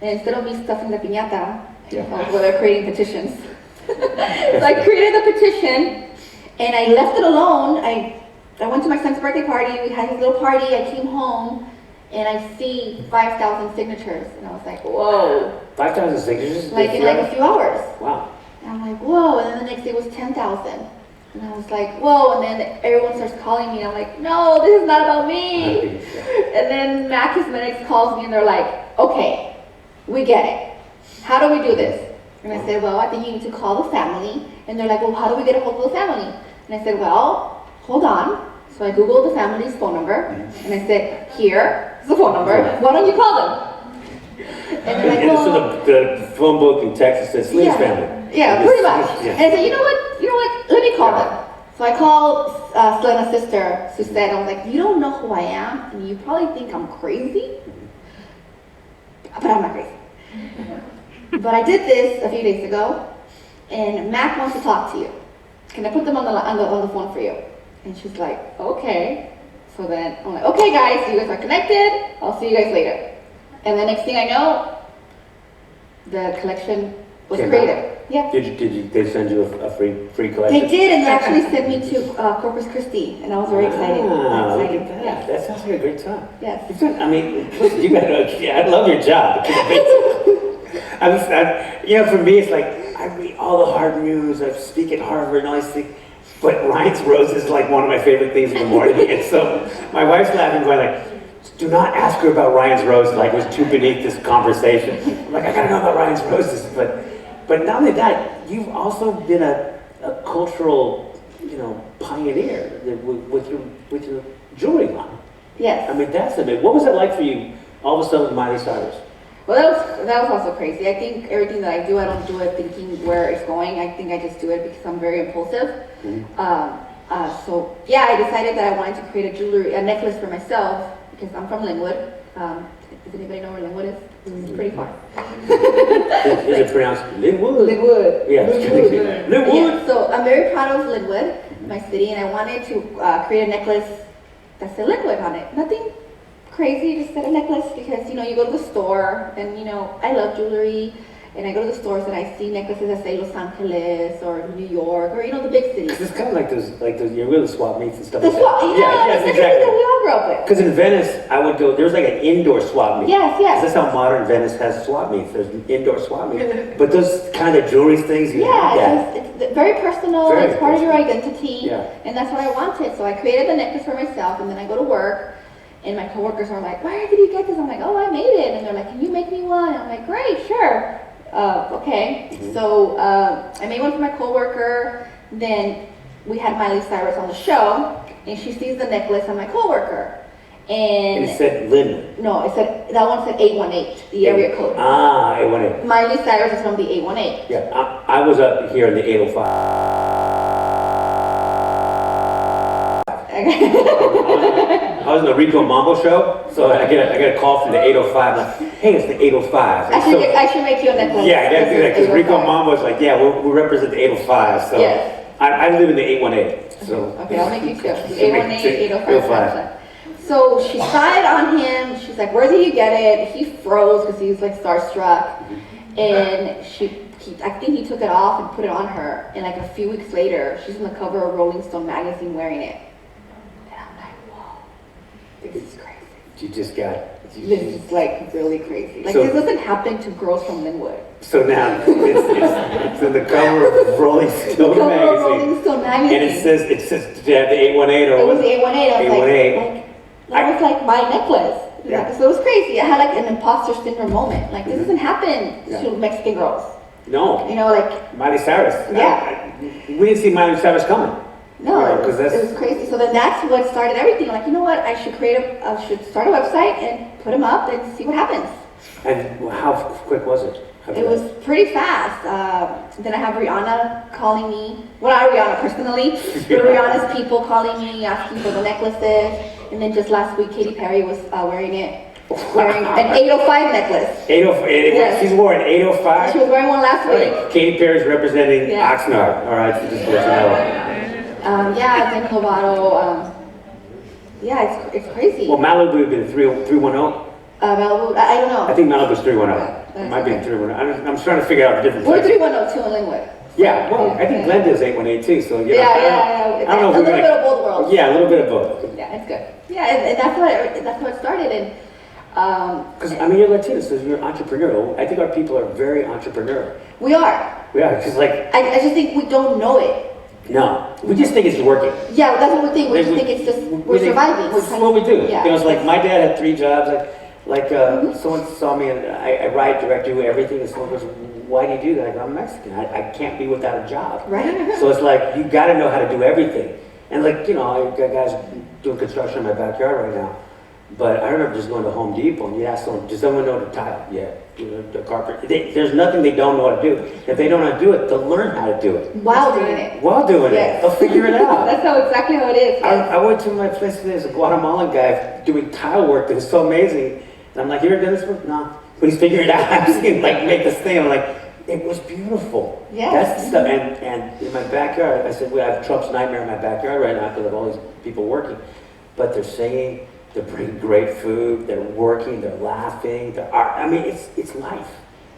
Speaker 15: And instead of me stuffing the piñata, they're creating petitions. So I created the petition and I left it alone. I went to my son's birthday party. We had his little party. I came home and I see 5,000 signatures. And I was like, whoa.
Speaker 6: 5,000 signatures?
Speaker 15: Like in like a few hours.
Speaker 6: Wow.
Speaker 15: And I'm like, whoa. And then the next day was 10,000. And I was like, whoa, and then everyone starts calling me, and I'm like, no, this is not about me. And then MAC Cosmetics calls me, and they're like, okay, we get it. How do we do this? And I said, well, I think you need to call the family. And they're like, well, how do we get a hold of the family? And I said, well, hold on. So I Googled the family's phone number, and I said, here is the phone number. Why don't you call them? And they're like, well,
Speaker 6: so the phone book in Texas says Selena's family.
Speaker 15: Yeah, pretty much. And I said, you know what, let me call them. So I called Selena's sister, Suzette. I was like, you don't know who I am, and you probably think I'm crazy, but I'm not crazy. But I did this a few days ago, and Mac wants to talk to you. Can I put them on the phone for you? And she's like, okay. So then I'm like, okay guys, you guys are connected. I'll see you guys later. And the next thing I know, the collection was created. Yeah.
Speaker 6: Did they send you a free collection?
Speaker 15: They did, and they actually sent me to Corpus Christi, and I was very excited.
Speaker 6: Look at that. That sounds like a great time.
Speaker 15: Yes.
Speaker 6: I mean, listen, you I love your job. For me, it's like, I read all the hard news, I speak at Harvard and all these things, but Ryan's Rose is like one of my favorite things in the morning. And so my wife's laughing, going like, do not ask her about Ryan's Rose, like it was too beneath this conversation. I'm like, I gotta know about Ryan's Roses, but not only that, you've also been a cultural, pioneer with your jewelry line.
Speaker 15: Yes.
Speaker 6: I mean, that's amazing. What was it like for you, all of a sudden, Miley Cyrus?
Speaker 15: Well, that was also crazy. I think everything that I do, I don't do it thinking where it's going. I think I just do it because I'm very impulsive. So yeah, I decided that I wanted to create a necklace for myself because I'm from Linwood. Does anybody know where Linwood is? It's pretty far.
Speaker 6: Is it pronounced Linwood?
Speaker 15: Linwood.
Speaker 6: Yeah.
Speaker 15: Linwood. Yeah, so I'm very proud of Linwood, my city, and I wanted to create a necklace that said Linwood on it. Nothing crazy, just said a necklace because, you go to the store and, I love jewelry. And I go to the stores and I see necklaces that say Los Angeles or New York or, the big cities.
Speaker 6: It's kind of like those you really swap meets and stuff
Speaker 15: the
Speaker 6: like
Speaker 15: swap,
Speaker 6: that.
Speaker 15: Yes, exactly. That we all grew up with.
Speaker 6: Because in Venice, I would go, there's like an indoor swap meet.
Speaker 15: Yes.
Speaker 6: That's how modern Venice has swap meets. There's an indoor swap meet. But those kind of jewelry things,
Speaker 15: it's very personal.
Speaker 6: Very
Speaker 15: it's part of your identity.
Speaker 6: Yeah.
Speaker 15: And that's what I wanted. So I created the necklace for myself and then I go to work And my coworkers are like, where did you get this? I'm like, oh, I made it. And they're like, can you make me one? I'm like, great, sure. Okay. So I made one for my coworker. Then we had Miley Cyrus on the show, and she sees the necklace on my coworker. And
Speaker 2: it said Lynn.
Speaker 15: No, it said, that one said 818, the area code.
Speaker 2: Ah, 818.
Speaker 15: Miley Cyrus is from the 818.
Speaker 2: Yeah, I was up here in the 805. I was in the Rico Mambo show, so I get a call from the 805, like, hey, it's the 805.
Speaker 15: I should make you a necklace.
Speaker 2: Yeah, I gotta do that, because Rico Mambo is like, yeah, we represent the 805, so.
Speaker 15: Yes.
Speaker 2: I live in the 818, so.
Speaker 15: Okay, I'll make you two. 818, 805. So she saw it on him. She's like, where did you get it? He froze because he was like starstruck. And I think he took it off and put it on her. And like a few weeks later, she's on the cover of Rolling Stone magazine wearing it. And I'm like, whoa, this is crazy.
Speaker 2: You just got.
Speaker 15: This is like really crazy. Like
Speaker 2: So-
Speaker 15: this doesn't happen to girls from Linwood.
Speaker 2: So now, it's in the cover of Rolling Stone
Speaker 15: Cover of
Speaker 2: magazine.
Speaker 15: Rolling Stone magazine.
Speaker 2: And it says, did you have the 818 or
Speaker 15: It was
Speaker 2: what?
Speaker 15: the 818. I was
Speaker 2: 818.
Speaker 15: that was like my necklace.
Speaker 2: Yeah.
Speaker 15: So it was crazy. I had like an imposter syndrome moment. Like this doesn't happen to Mexican girls.
Speaker 2: No.
Speaker 15: You know, like
Speaker 2: Miley Cyrus.
Speaker 15: Yeah.
Speaker 2: We didn't see Miley Cyrus coming.
Speaker 15: no,
Speaker 2: You know,
Speaker 15: it
Speaker 2: 'cause
Speaker 15: was crazy. So then that's what started everything. Like you know what? I should start a website and put them up and see what happens.
Speaker 2: And how quick was it?
Speaker 15: It was pretty fast. Then I have Rihanna calling me. Well, not Rihanna personally, but Rihanna's people calling me, asking for the necklaces. And then just last week, Katy Perry was wearing an 805 necklace.
Speaker 2: 805.
Speaker 15: Yes.
Speaker 2: She's wearing 805.
Speaker 15: She was wearing one last week.
Speaker 2: Katy Perry's representing
Speaker 15: Yeah.
Speaker 2: Oxnard. All right, so just to let you know.
Speaker 15: Yeah, Demi Lovato. Yeah, it's crazy.
Speaker 2: Well, Malibu would be 310.
Speaker 15: Malibu, I don't know.
Speaker 2: I think Malibu's 310. It might be 310. I'm trying to figure out the difference.
Speaker 15: We're 310 in Linwood.
Speaker 2: Yeah, well, I think Glenda's 818 too, so you know,
Speaker 15: Yeah.
Speaker 2: I don't know if
Speaker 15: A
Speaker 2: we're
Speaker 15: little
Speaker 2: gonna,
Speaker 15: bit of both worlds.
Speaker 2: Yeah, a little bit of both.
Speaker 15: Yeah, it's good. Yeah, and that's how it started. And
Speaker 2: Because I mean, you're Latino, so you're entrepreneurial. I think our people are very entrepreneurial.
Speaker 15: we are.
Speaker 2: We are, because like,
Speaker 15: I just think we don't know it.
Speaker 2: no, we just think it's working.
Speaker 15: Yeah, that's what we think. We just think it's just we're surviving. We're
Speaker 2: That's what we do.
Speaker 15: Yeah.
Speaker 2: You know, it's like my dad had 3 jobs. Someone saw me and I write, direct, do everything, and someone goes, "Why do you do that?" I go, "I'm Mexican. I can't be without a job."
Speaker 15: Right.
Speaker 2: So it's like you got to know how to do everything. And like, you know, I got guys doing construction in my backyard right now. But I remember just going to Home Depot and you ask someone, "Does someone know to tile?" Yeah, you know, the carpet. There's nothing they don't know how to do. If they don't know how to do it, they'll learn how to do it.
Speaker 15: While doing it.
Speaker 2: While doing
Speaker 15: Yes.
Speaker 2: it, they'll figure it out.
Speaker 15: That's exactly how it is.
Speaker 2: I went to my place today, there's a Guatemalan guy doing tile work that was so amazing. And I'm like, "You ever done this work?" "No." But he's figuring it out. I've seen him like make this thing. I'm like, it was beautiful.
Speaker 15: Yes.
Speaker 2: That's the stuff. And in my backyard, I said, we have Trump's nightmare in my backyard right now because of all these people working. But they're singing, they're bringing great food, they're working, they're laughing, they're art. I mean, it's life.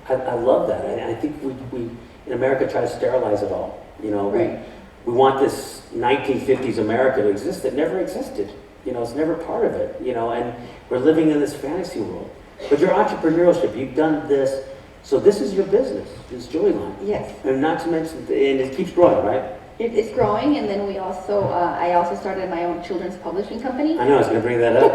Speaker 2: I love that. And I think we in America try to sterilize it all. You know,
Speaker 15: Right.
Speaker 2: we want this 1950s America to exist that never existed. You know, it's never part of it, you know, and we're living in this fantasy world. But your entrepreneurship, you've done this, so this is your business, this Joy Line.
Speaker 15: Yes.
Speaker 2: And not to mention, and it keeps growing, right?
Speaker 15: It's growing, and then I also started my own children's publishing company.
Speaker 2: I know, I was going to bring that up.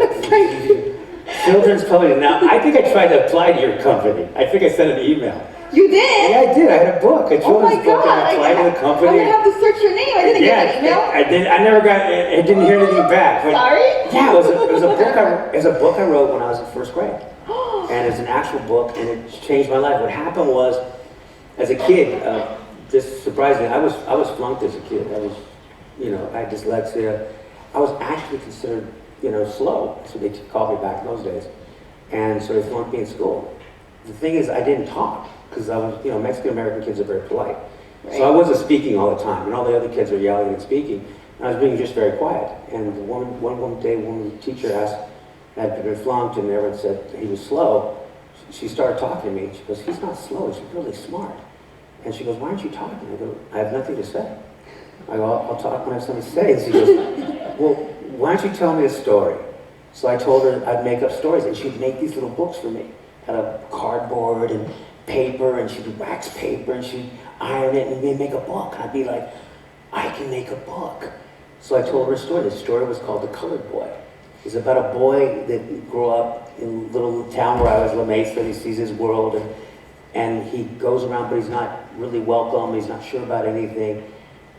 Speaker 2: Children's publishing. Now, I think I tried to apply to your company. I think I sent an email.
Speaker 15: You did?
Speaker 2: Yeah, I did. I had a book, a
Speaker 15: Oh my
Speaker 2: children's book, and
Speaker 15: God!
Speaker 2: I applied to the company.
Speaker 15: I'm gonna have to search your name. I didn't get that email.
Speaker 2: I did. I never got. I didn't hear anything back. But
Speaker 15: Sorry?
Speaker 2: Yeah, it was a book. It was a book I wrote when I was in 1st grade, and it's an actual book, and it changed my life. What happened was, as a kid, this surprised me. I was flunked as a kid. I was, you know, I had dyslexia. I was actually considered, you know, slow. That's what they called me back in those days, and so they flunked me in school. The thing is, I didn't talk because I was, you know, Mexican American kids are very polite.
Speaker 15: Right.
Speaker 2: So I wasn't speaking all the time, and all the other kids were yelling and speaking. And I was being just very quiet. And one day, one teacher asked, I'd been flunked, and everyone said he was slow. She started talking to me. She goes, "He's not slow, he's really smart." And she goes, "Why aren't you talking?" I go, "I have nothing to say." I go, "I'll talk when I have something to say." And she goes, "Well, why don't you tell me a story?" So I told her I'd make up stories, and she'd make these little books for me out of cardboard and paper, and she'd wax paper, and she'd iron it, and they'd make a book. And I'd be like, "I can make a book." So I told her a story. The story was called The Colored Boy. It's about a boy that grew up in a little town where I was, La Mesa, and he sees his world, and he goes around, but he's not really welcome, he's not sure about anything,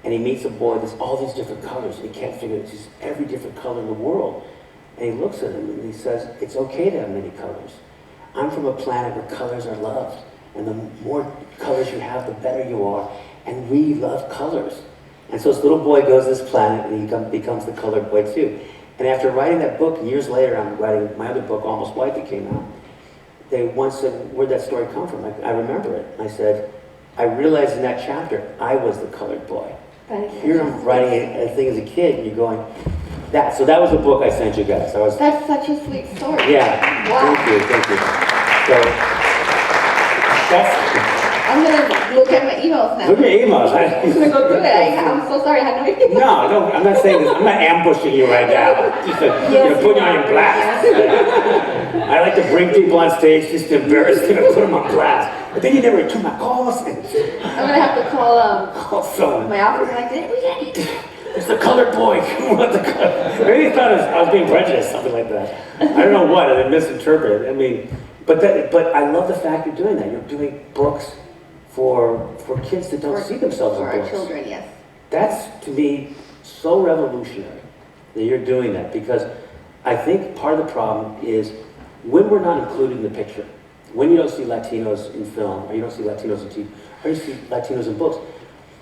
Speaker 2: and he meets a boy that's all these different colors, and he can't figure it, just every different color in the world. And he looks at him and he says, it's okay to have many colors. I'm from a planet where colors are loved, and the more colors you have, the better you are, and we love colors. And so this little boy goes to this planet, and he becomes the colored boy too. And after writing that book, years later, I'm writing my other book, Almost White, that came out. They once said, where'd that story come from? I remember it. I said, I realized in that chapter, I was the colored boy. Here I'm writing a thing as a kid, and you're going, so that was the book I sent you guys.
Speaker 15: That's such a sweet story.
Speaker 2: Yeah,
Speaker 15: wow.
Speaker 2: Thank you. So,
Speaker 15: I'm gonna look at my emails now.
Speaker 2: Look at your emails.
Speaker 15: I'm gonna go through it. I'm so sorry, I had no idea.
Speaker 2: No, I'm not saying this. I'm not ambushing you right now. Just to put you on your blast. I like to bring people on stage just to embarrass them and put them on blast. But then you never return my calls.
Speaker 15: I'm gonna have to call
Speaker 2: someone.
Speaker 15: my office and didn't we get it?
Speaker 2: It's the colored boy. Maybe he thought I was being prejudiced, something like that. I don't know what. I misinterpreted. I mean, but I love the fact you're doing that. You're doing books for kids that don't see themselves in books.
Speaker 15: For our children, yes.
Speaker 2: That's, to me, so revolutionary that you're doing that, because I think part of the problem is when we're not included in the picture, when you don't see Latinos in film, or you don't see Latinos in TV, or you see Latinos in books,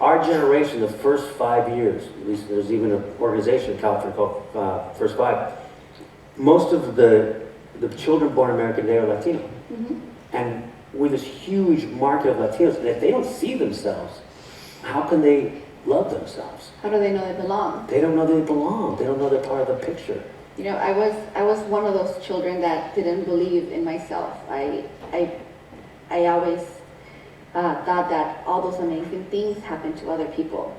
Speaker 2: our generation, the first 5 years, at least there's even an organization in California called First 5, most of the children born in America today are Latino.
Speaker 15: Mm-hmm.
Speaker 2: And with this huge market of Latinos, and if they don't see themselves, how can they love themselves?
Speaker 15: How do they know they belong?
Speaker 2: They don't know they belong. They don't know they're part of the picture.
Speaker 15: You know, I was one of those children that didn't believe in myself. I always thought that all those amazing things happen to other people.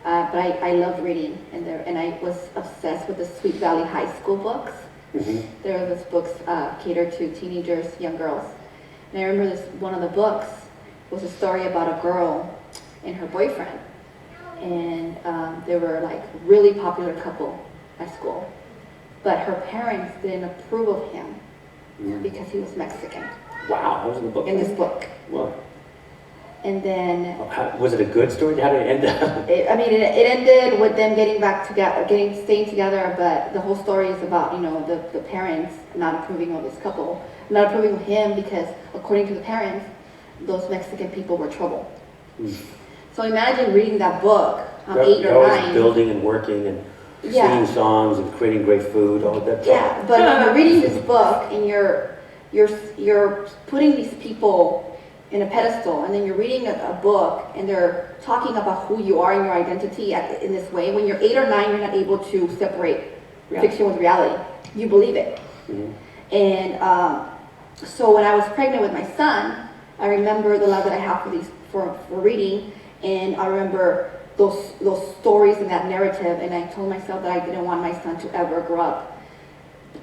Speaker 15: But I loved reading, and I was obsessed with the Sweet Valley High School books.
Speaker 2: Mm-hmm.
Speaker 15: There were those books catered to teenagers, young girls. And I remember one of the books was a story about a girl and her boyfriend. And they were like really popular couple at school. But her parents didn't approve of him because he was Mexican.
Speaker 2: Wow, that was in the book.
Speaker 15: In this book.
Speaker 2: What?
Speaker 15: And then...
Speaker 2: was it a good story? How did it end up?
Speaker 15: It ended with them getting back together, staying together, but the whole story is about, the parents not approving of this couple, not approving of him because, according to the parents, those Mexican people were trouble. So imagine reading that book, 8 or 9.
Speaker 2: You're always building and working and singing songs and creating great food, all that.
Speaker 15: Yeah, but when you're reading this book and you're putting these people in a pedestal, and then you're reading a book and they're talking about who you are and your identity in this way. When you're 8 or 9, you're not able to separate fiction with reality. You believe it.
Speaker 2: Mm-hmm.
Speaker 15: And so when I was pregnant with my son, I remember the love that I have for reading, and I remember those stories and that narrative, and I told myself that I didn't want my son to ever grow up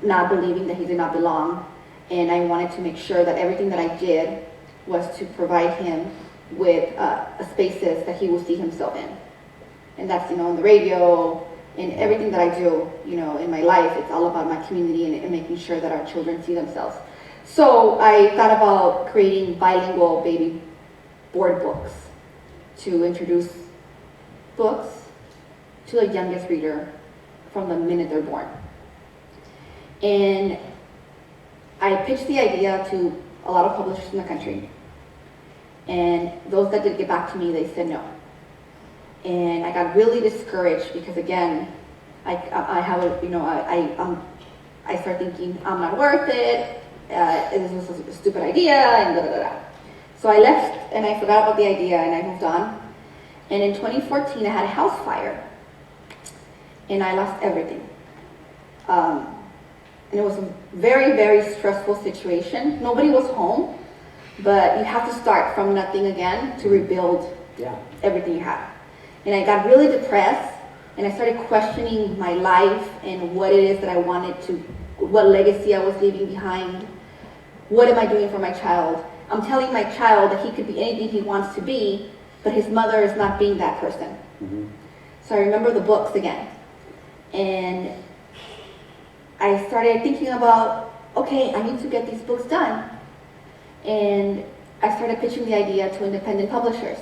Speaker 15: not believing that he did not belong, and I wanted to make sure that everything that I did was to provide him with spaces that he will see himself in. And that's, on the radio, and everything that I do, in my life, it's all about my community and making sure that our children see themselves. So I thought about creating bilingual baby board books to introduce books to the youngest reader from the minute they're born. And I pitched the idea to a lot of publishers in the country. And those that did get back to me, they said no. And I got really discouraged because, again, I start thinking I'm not worth it. This was a stupid idea, and da da da da. So I left and I forgot about the idea and I moved on. And in 2014, I had a house fire, and I lost everything. And it was a very, very stressful situation. Nobody was home. But you have to start from nothing again to rebuild everything you have. And I got really depressed, and I started questioning my life and what it is that I wanted to, what legacy I was leaving behind. What am I doing for my child? I'm telling my child that he could be anything he wants to be, but his mother is not being that person.
Speaker 2: Mm-hmm.
Speaker 15: So I remember the books again. And I started thinking about, okay, I need to get these books done. And I started pitching the idea to independent publishers.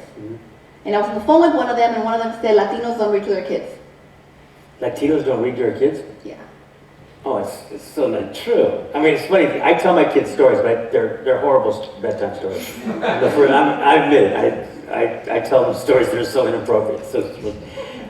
Speaker 15: And I was on the phone with one of them, and one of them said, Latinos don't read to their kids.
Speaker 6: Latinos don't read to their kids?
Speaker 15: Yeah.
Speaker 6: Oh, it's so not true. I mean, it's funny. I tell my kids stories, but they're horrible bedtime stories. I admit it. I tell them stories that are so inappropriate. So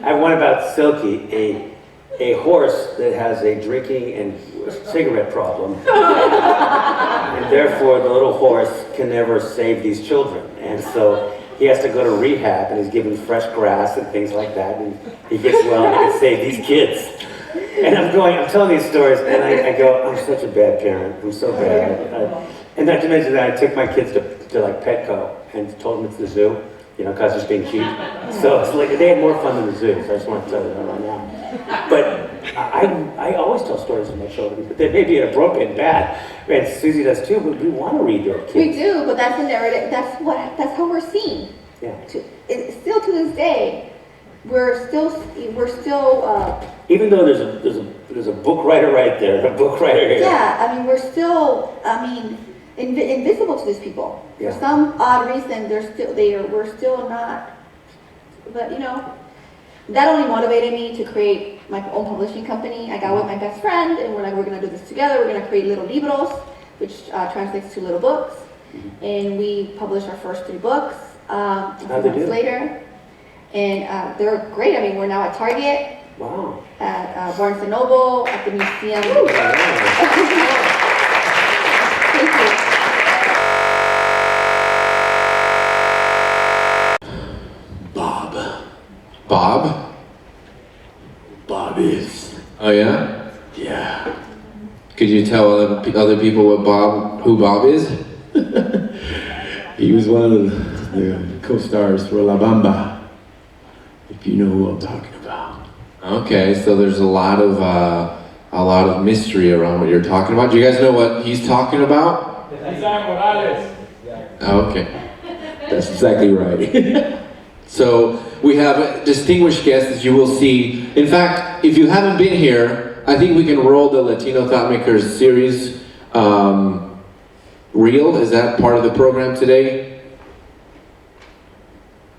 Speaker 6: I have one about Silky, a horse that has a drinking and cigarette problem, and therefore the little horse can never save these children, and so he has to go to rehab, and he's given fresh grass and things like that, and he gets well and he can save these kids. And I'm telling these stories, and I go, I'm such a bad parent. I'm so bad. And not to mention that I took my kids to like Petco and told them it's the zoo, you know, because it's being cheap. So it's like they had more fun than the zoo. So I just want to tell you that right now. But I always tell stories to my children. They may be inappropriate and bad, and Susie does too. But we want to read to our kids.
Speaker 15: We do, but that's the narrative. That's how we're seen.
Speaker 6: Yeah.
Speaker 15: Still to this day, we're still.
Speaker 6: Even though there's a book writer right there, a book writer here.
Speaker 15: Yeah, I mean we're still. Invisible to these people.
Speaker 6: Yeah.
Speaker 15: For some odd reason, we're still not. But you know, that only motivated me to create my own publishing company. I got with my best friend, and we're gonna do this together. We're gonna create little libros, which translates to little books, and we published our first 3 books. A few months later, and they're great. I mean, we're now at Target,
Speaker 6: wow,
Speaker 15: at Barnes and Noble, at the museum. Thank you.
Speaker 1: Bob?
Speaker 18: Bob is.
Speaker 1: Oh yeah?
Speaker 18: Yeah.
Speaker 1: Could you tell other people who Bob is?
Speaker 18: He was one of the co-stars for La Bamba, if you know who I'm talking about.
Speaker 1: Okay, so there's a lot of mystery around what you're talking about. Do you guys know what he's talking about? Okay,
Speaker 18: that's exactly right.
Speaker 1: So we have distinguished guests, as you will see. In fact, if you haven't been here, I think we can roll the Latino Thought Makers series reel. Is that part of the program today?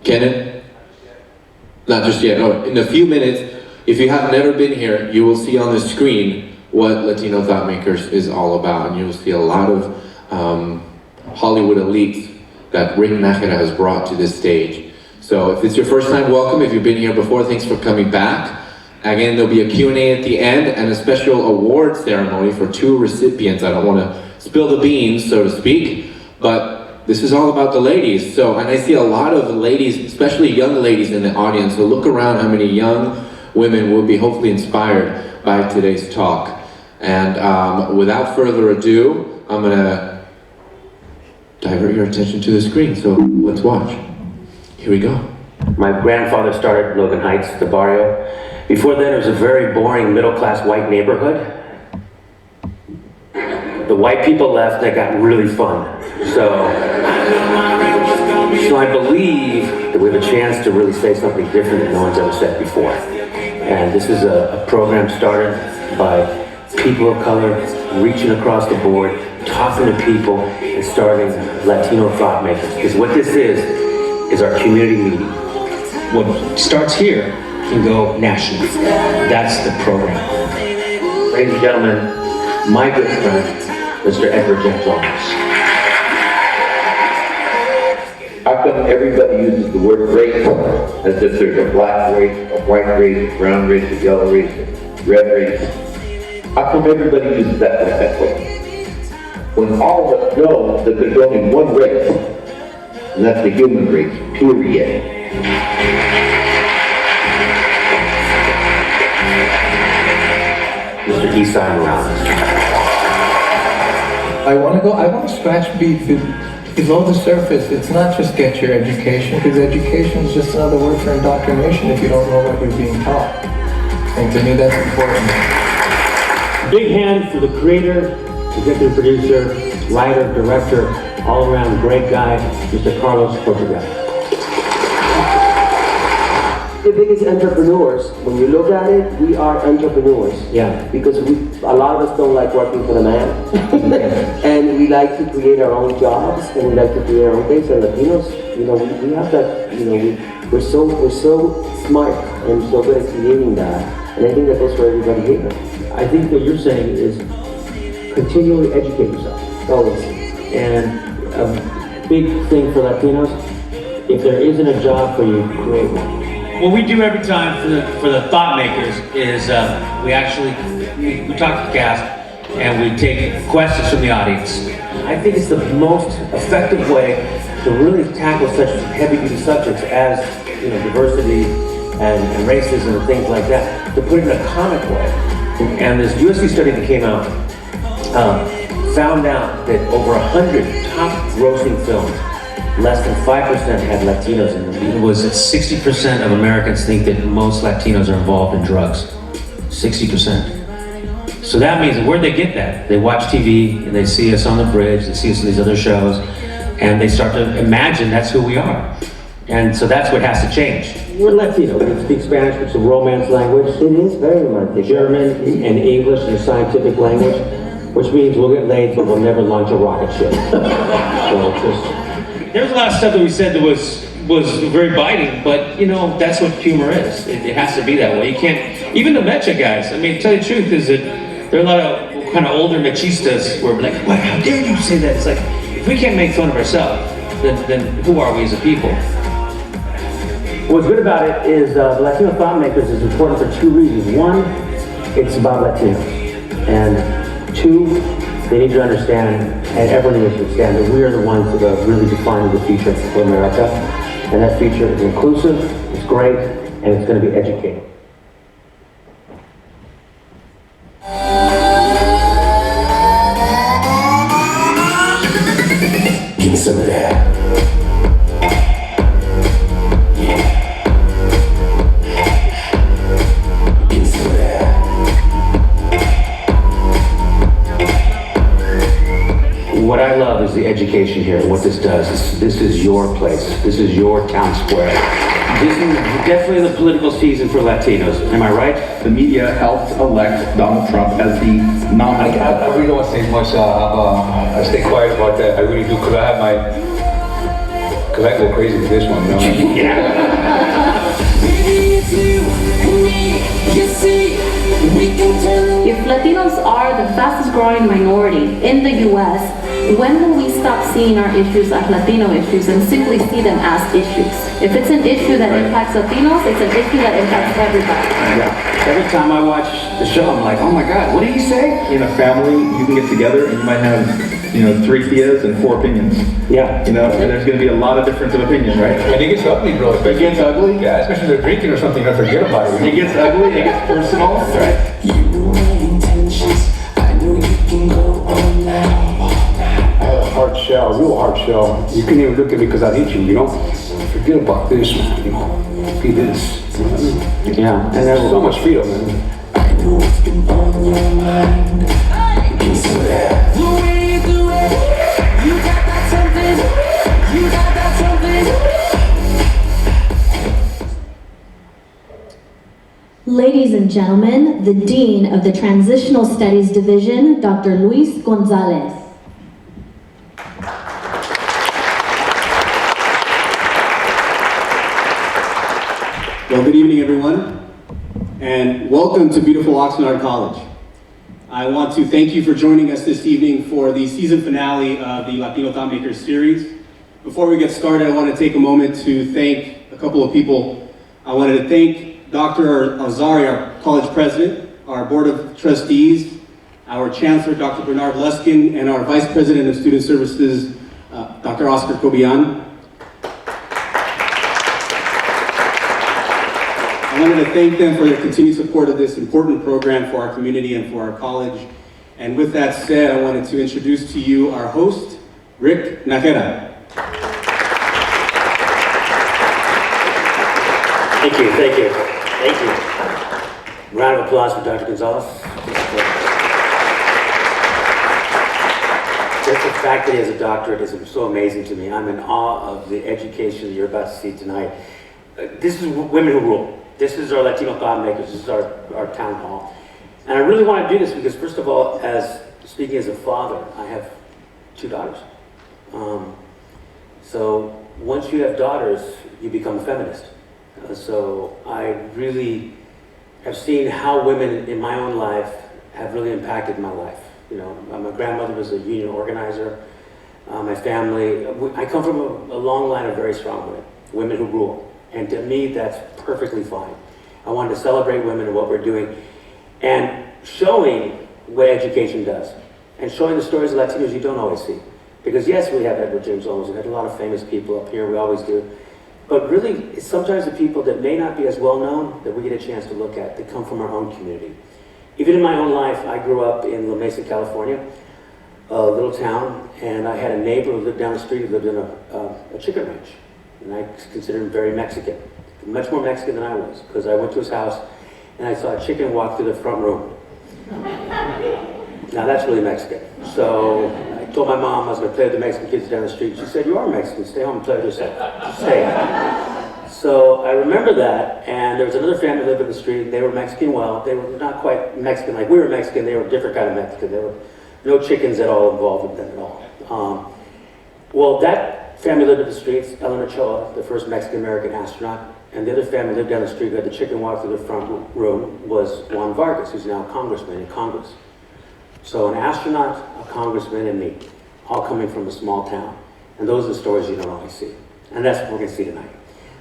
Speaker 1: Can it? Not just yet. No, in a few minutes, if you have never been here, you will see on the screen what Latino Thought Makers is all about. And you will see a lot of Hollywood elites that Rick Najera has brought to this stage. So if it's your first time, welcome. If you've been here before, thanks for coming back. Again, there'll be a Q&A at the end and a special award ceremony for 2 recipients. I don't want to spill the beans, so to speak, but this is all about the ladies. So, and I see a lot of ladies, especially young ladies in the audience, so look around how many young women will be hopefully inspired by today's talk. And without further ado, I'm gonna divert your attention to the screen, so let's watch. Here we go.
Speaker 2: My grandfather started Logan Heights, the barrio. Before then, it was a very boring middle-class white neighborhood. The white people left, and it got really fun. So I believe that we have a chance to really say something different that no one's ever said before. And this is a program started by people of color, reaching across the board, talking to people, and starting Latino thought makers. Because what this is our community meeting.
Speaker 3: What starts here can go national. That's the program.
Speaker 2: Ladies and gentlemen, my good friend, Mr. Edward James Jones.
Speaker 4: How come everybody uses the word race as if there's a black race, a white race, a brown race, a yellow race, a red race? How come everybody uses that way? When all of us know that there's only one race, and that's the human race, period.
Speaker 2: Mr. Isai Morales.
Speaker 5: I want to scratch below the surface. It's not just get your education, because education is just another word for indoctrination if you don't know what you're being taught. And to me, that's important.
Speaker 6: Big hand for the creator, executive producer, writer, director, all-around great guy, Mr. Carlos Portugal.
Speaker 4: Good
Speaker 7: biggest entrepreneurs. When you look at it, we are entrepreneurs.
Speaker 2: Yeah.
Speaker 7: Because a lot of us don't like working for the man. And we like to create our own jobs, and we like to create our own things. And Latinos, we have that, we're so smart and so good at creating that. And I think that goes for everybody here.
Speaker 2: I think what you're saying is continually educate yourself.
Speaker 7: Always.
Speaker 2: And a big thing for Latinos, if there isn't a job for you, create one.
Speaker 3: What we do every time for the thought makers is we talk to the cast and we take questions from the audience.
Speaker 6: I think it's the most effective way to really tackle such heavy-duty subjects as diversity and racism and things like that, to put it in a comic way. And this USC study that came out found out that over 100 top grossing films, less than 5% had Latinos in them.
Speaker 3: It was that 60% of Americans think that most Latinos are involved in drugs. 60%. So that means, where'd they get that? They watch TV and they see us on the bridge, they see us in these other shows, and they start to imagine that's who we are. And so that's what has to change.
Speaker 2: We're Latino. We speak Spanish, which is a Romance language.
Speaker 7: It is very romantic.
Speaker 2: German and English is a scientific language, which means we'll get laid, but we'll never launch a rocket ship. So
Speaker 3: There was a lot of stuff that we said that was very biting, but that's what humor is. It has to be that way. You can't, even the Mecha guys, I mean, to tell you the truth is that there are a lot of kind of older machistas who are like, "What, how dare you say that?" It's like, if we can't make fun of ourselves, then who are we as a people?
Speaker 2: what's good about it is the Latino Thought Makers is important for two reasons. One, it's about Latinos. And two, they need to understand, and everyone needs to understand, that we are the ones that are really defining the future for America. And that future is inclusive, it's great, and it's going to be educating.
Speaker 11: Give me some of that. Give me some of that.
Speaker 2: What I love is the education here. What this does is, this is your place. This is your town square. This is definitely the political season for Latinos. Am I right?
Speaker 8: The media helped elect Donald Trump as the nominee.
Speaker 9: I really don't want to say much. I stay quiet about that. I really do, because I have because I go crazy with this one, you know?
Speaker 10: If Latinos are the fastest growing minority in the U.S., when will we stop seeing our issues as Latino issues and simply see them as issues? If it's an issue that impacts Latinos, it's an issue that impacts everybody.
Speaker 2: Yeah. Every time I watch the show, I'm like, oh my God, what did he say?
Speaker 8: In a family, you can get together and you might have, 3 tias and 4 opinions.
Speaker 2: Yeah.
Speaker 8: And there's going to be a lot of difference of opinion, right?
Speaker 9: And it gets ugly, bro.
Speaker 8: It gets ugly?
Speaker 9: Yeah, especially if they're drinking or something, I forget about it.
Speaker 8: It gets ugly, it gets personal. Right.
Speaker 11: You know my intentions. I know you can go on now.
Speaker 9: I have a hard shell, real hard shell. You can't even look at me because I hate you, Forget about this, man, Be this. You know what I mean?
Speaker 2: Yeah. And
Speaker 9: there's so much freedom, man.
Speaker 11: I know what's been on your mind. Give me some of that. The way you do it, you got that something. You got that something.
Speaker 19: Ladies and gentlemen, the Dean of the Transitional Studies Division, Dr. Luis Gonzalez.
Speaker 12: Well, good evening, everyone, and welcome to beautiful Oxnard College. I want to thank you for joining us this evening for the season finale of the Latino Thought Makers series. Before we get started, I want to take a moment to thank a couple of people. I wanted to thank Dr. Azari, our college president, our board of trustees, our chancellor, Dr. Bernard Luskin, and our vice president of student services, Dr. Oscar Cobian. I wanted to thank them for their continued support of this important program for our community and for our college. And with that said, I wanted to introduce to you our host, Rick Najera.
Speaker 2: Thank you. Round of applause for Dr. Gonzalez. Just the fact that he has a doctorate is so amazing to me. I'm in awe of the education that you're about to see tonight. This is women who rule. This is our Latino thought makers. This is our town hall. And I really want to do this because, first of all, speaking as a father, I have 2 daughters. So once you have daughters, you become a feminist. So I really have seen how women in my own life have really impacted my life. You know, my grandmother was a union organizer. My family, I come from a long line of very strong women who rule. And to me, that's perfectly fine. I wanted to celebrate women and what we're doing and showing what education does and showing the stories of Latinos you don't always see. Because yes, we have Edward James Olmos, we had a lot of famous people up here, we always do. But really, it's sometimes the people that may not be as well known that we get a chance to look at, that come from our own community. Even in my own life, I grew up in La Mesa, California, a little town, and I had a neighbor who lived down the street who lived in a chicken ranch. And I considered him very Mexican, much more Mexican than I was, because I went to his house and I saw a chicken walk through the front room. Now that's really Mexican. So I told my mom I was going to play with the Mexican kids down the street. She said, "You are Mexican, stay home and play with yourself. Just stay." So I remember that, and there was another family that lived in the street. They were Mexican, well, they were not quite Mexican like we were Mexican, they were a different kind of Mexican. There were no chickens at all involved with them at all. Well, that family lived in the streets, Ellen Ochoa, the first Mexican-American astronaut, and the other family lived down the street who had the chicken walk through the front room was Juan Vargas, who's now a congressman in Congress. So an astronaut, a congressman, and me, all coming from a small town. And those are the stories you don't always see. And that's what we're going to see tonight.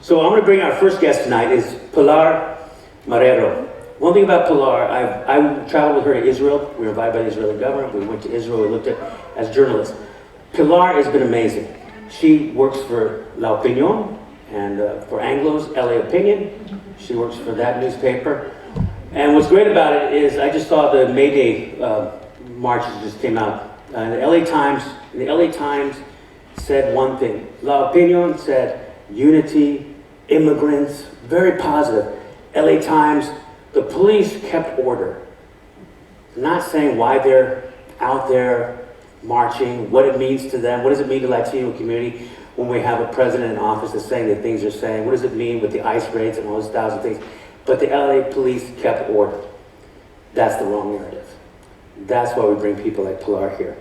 Speaker 2: So I'm going to bring our first guest tonight is Pilar Marrero. One thing about Pilar, I traveled with her to Israel. We were invited by the Israeli government. We went to Israel. We looked at as journalists. Pilar has been amazing. She works for La Opinión and for Anglo's LA Opinion. She works for that newspaper. And what's great about it is I just saw the May Day marches just came out. The LA Times said one thing. La Opinión said unity, immigrants, very positive. LA Times, the police kept order. Not saying why they're out there marching, what it means to them, what does it mean to the Latino community when we have a president in office that's saying the things they're saying, what does it mean with the ICE raids and all those thousand things. But the LA police kept order. That's the wrong narrative. That's why we bring people like Pilar here.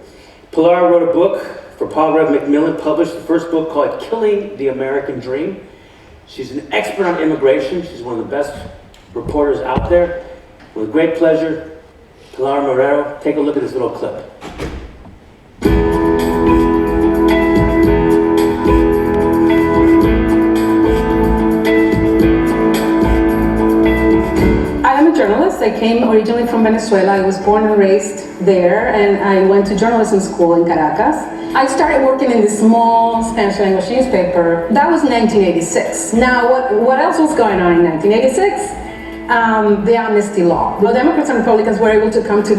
Speaker 2: Pilar wrote a book for Paul Rev Macmillan, published the first book called Killing the American Dream. She's an expert on immigration. She's one of the best reporters out there. With great pleasure, Pilar Marrero, take a look at this little clip.
Speaker 13: Journalist. I came originally from Venezuela. I was born and raised there, and I went to journalism school in Caracas. I started working in this small Spanish language newspaper. That was 1986. Now, what else was going on in 1986? The amnesty law. The Democrats and Republicans were able to come to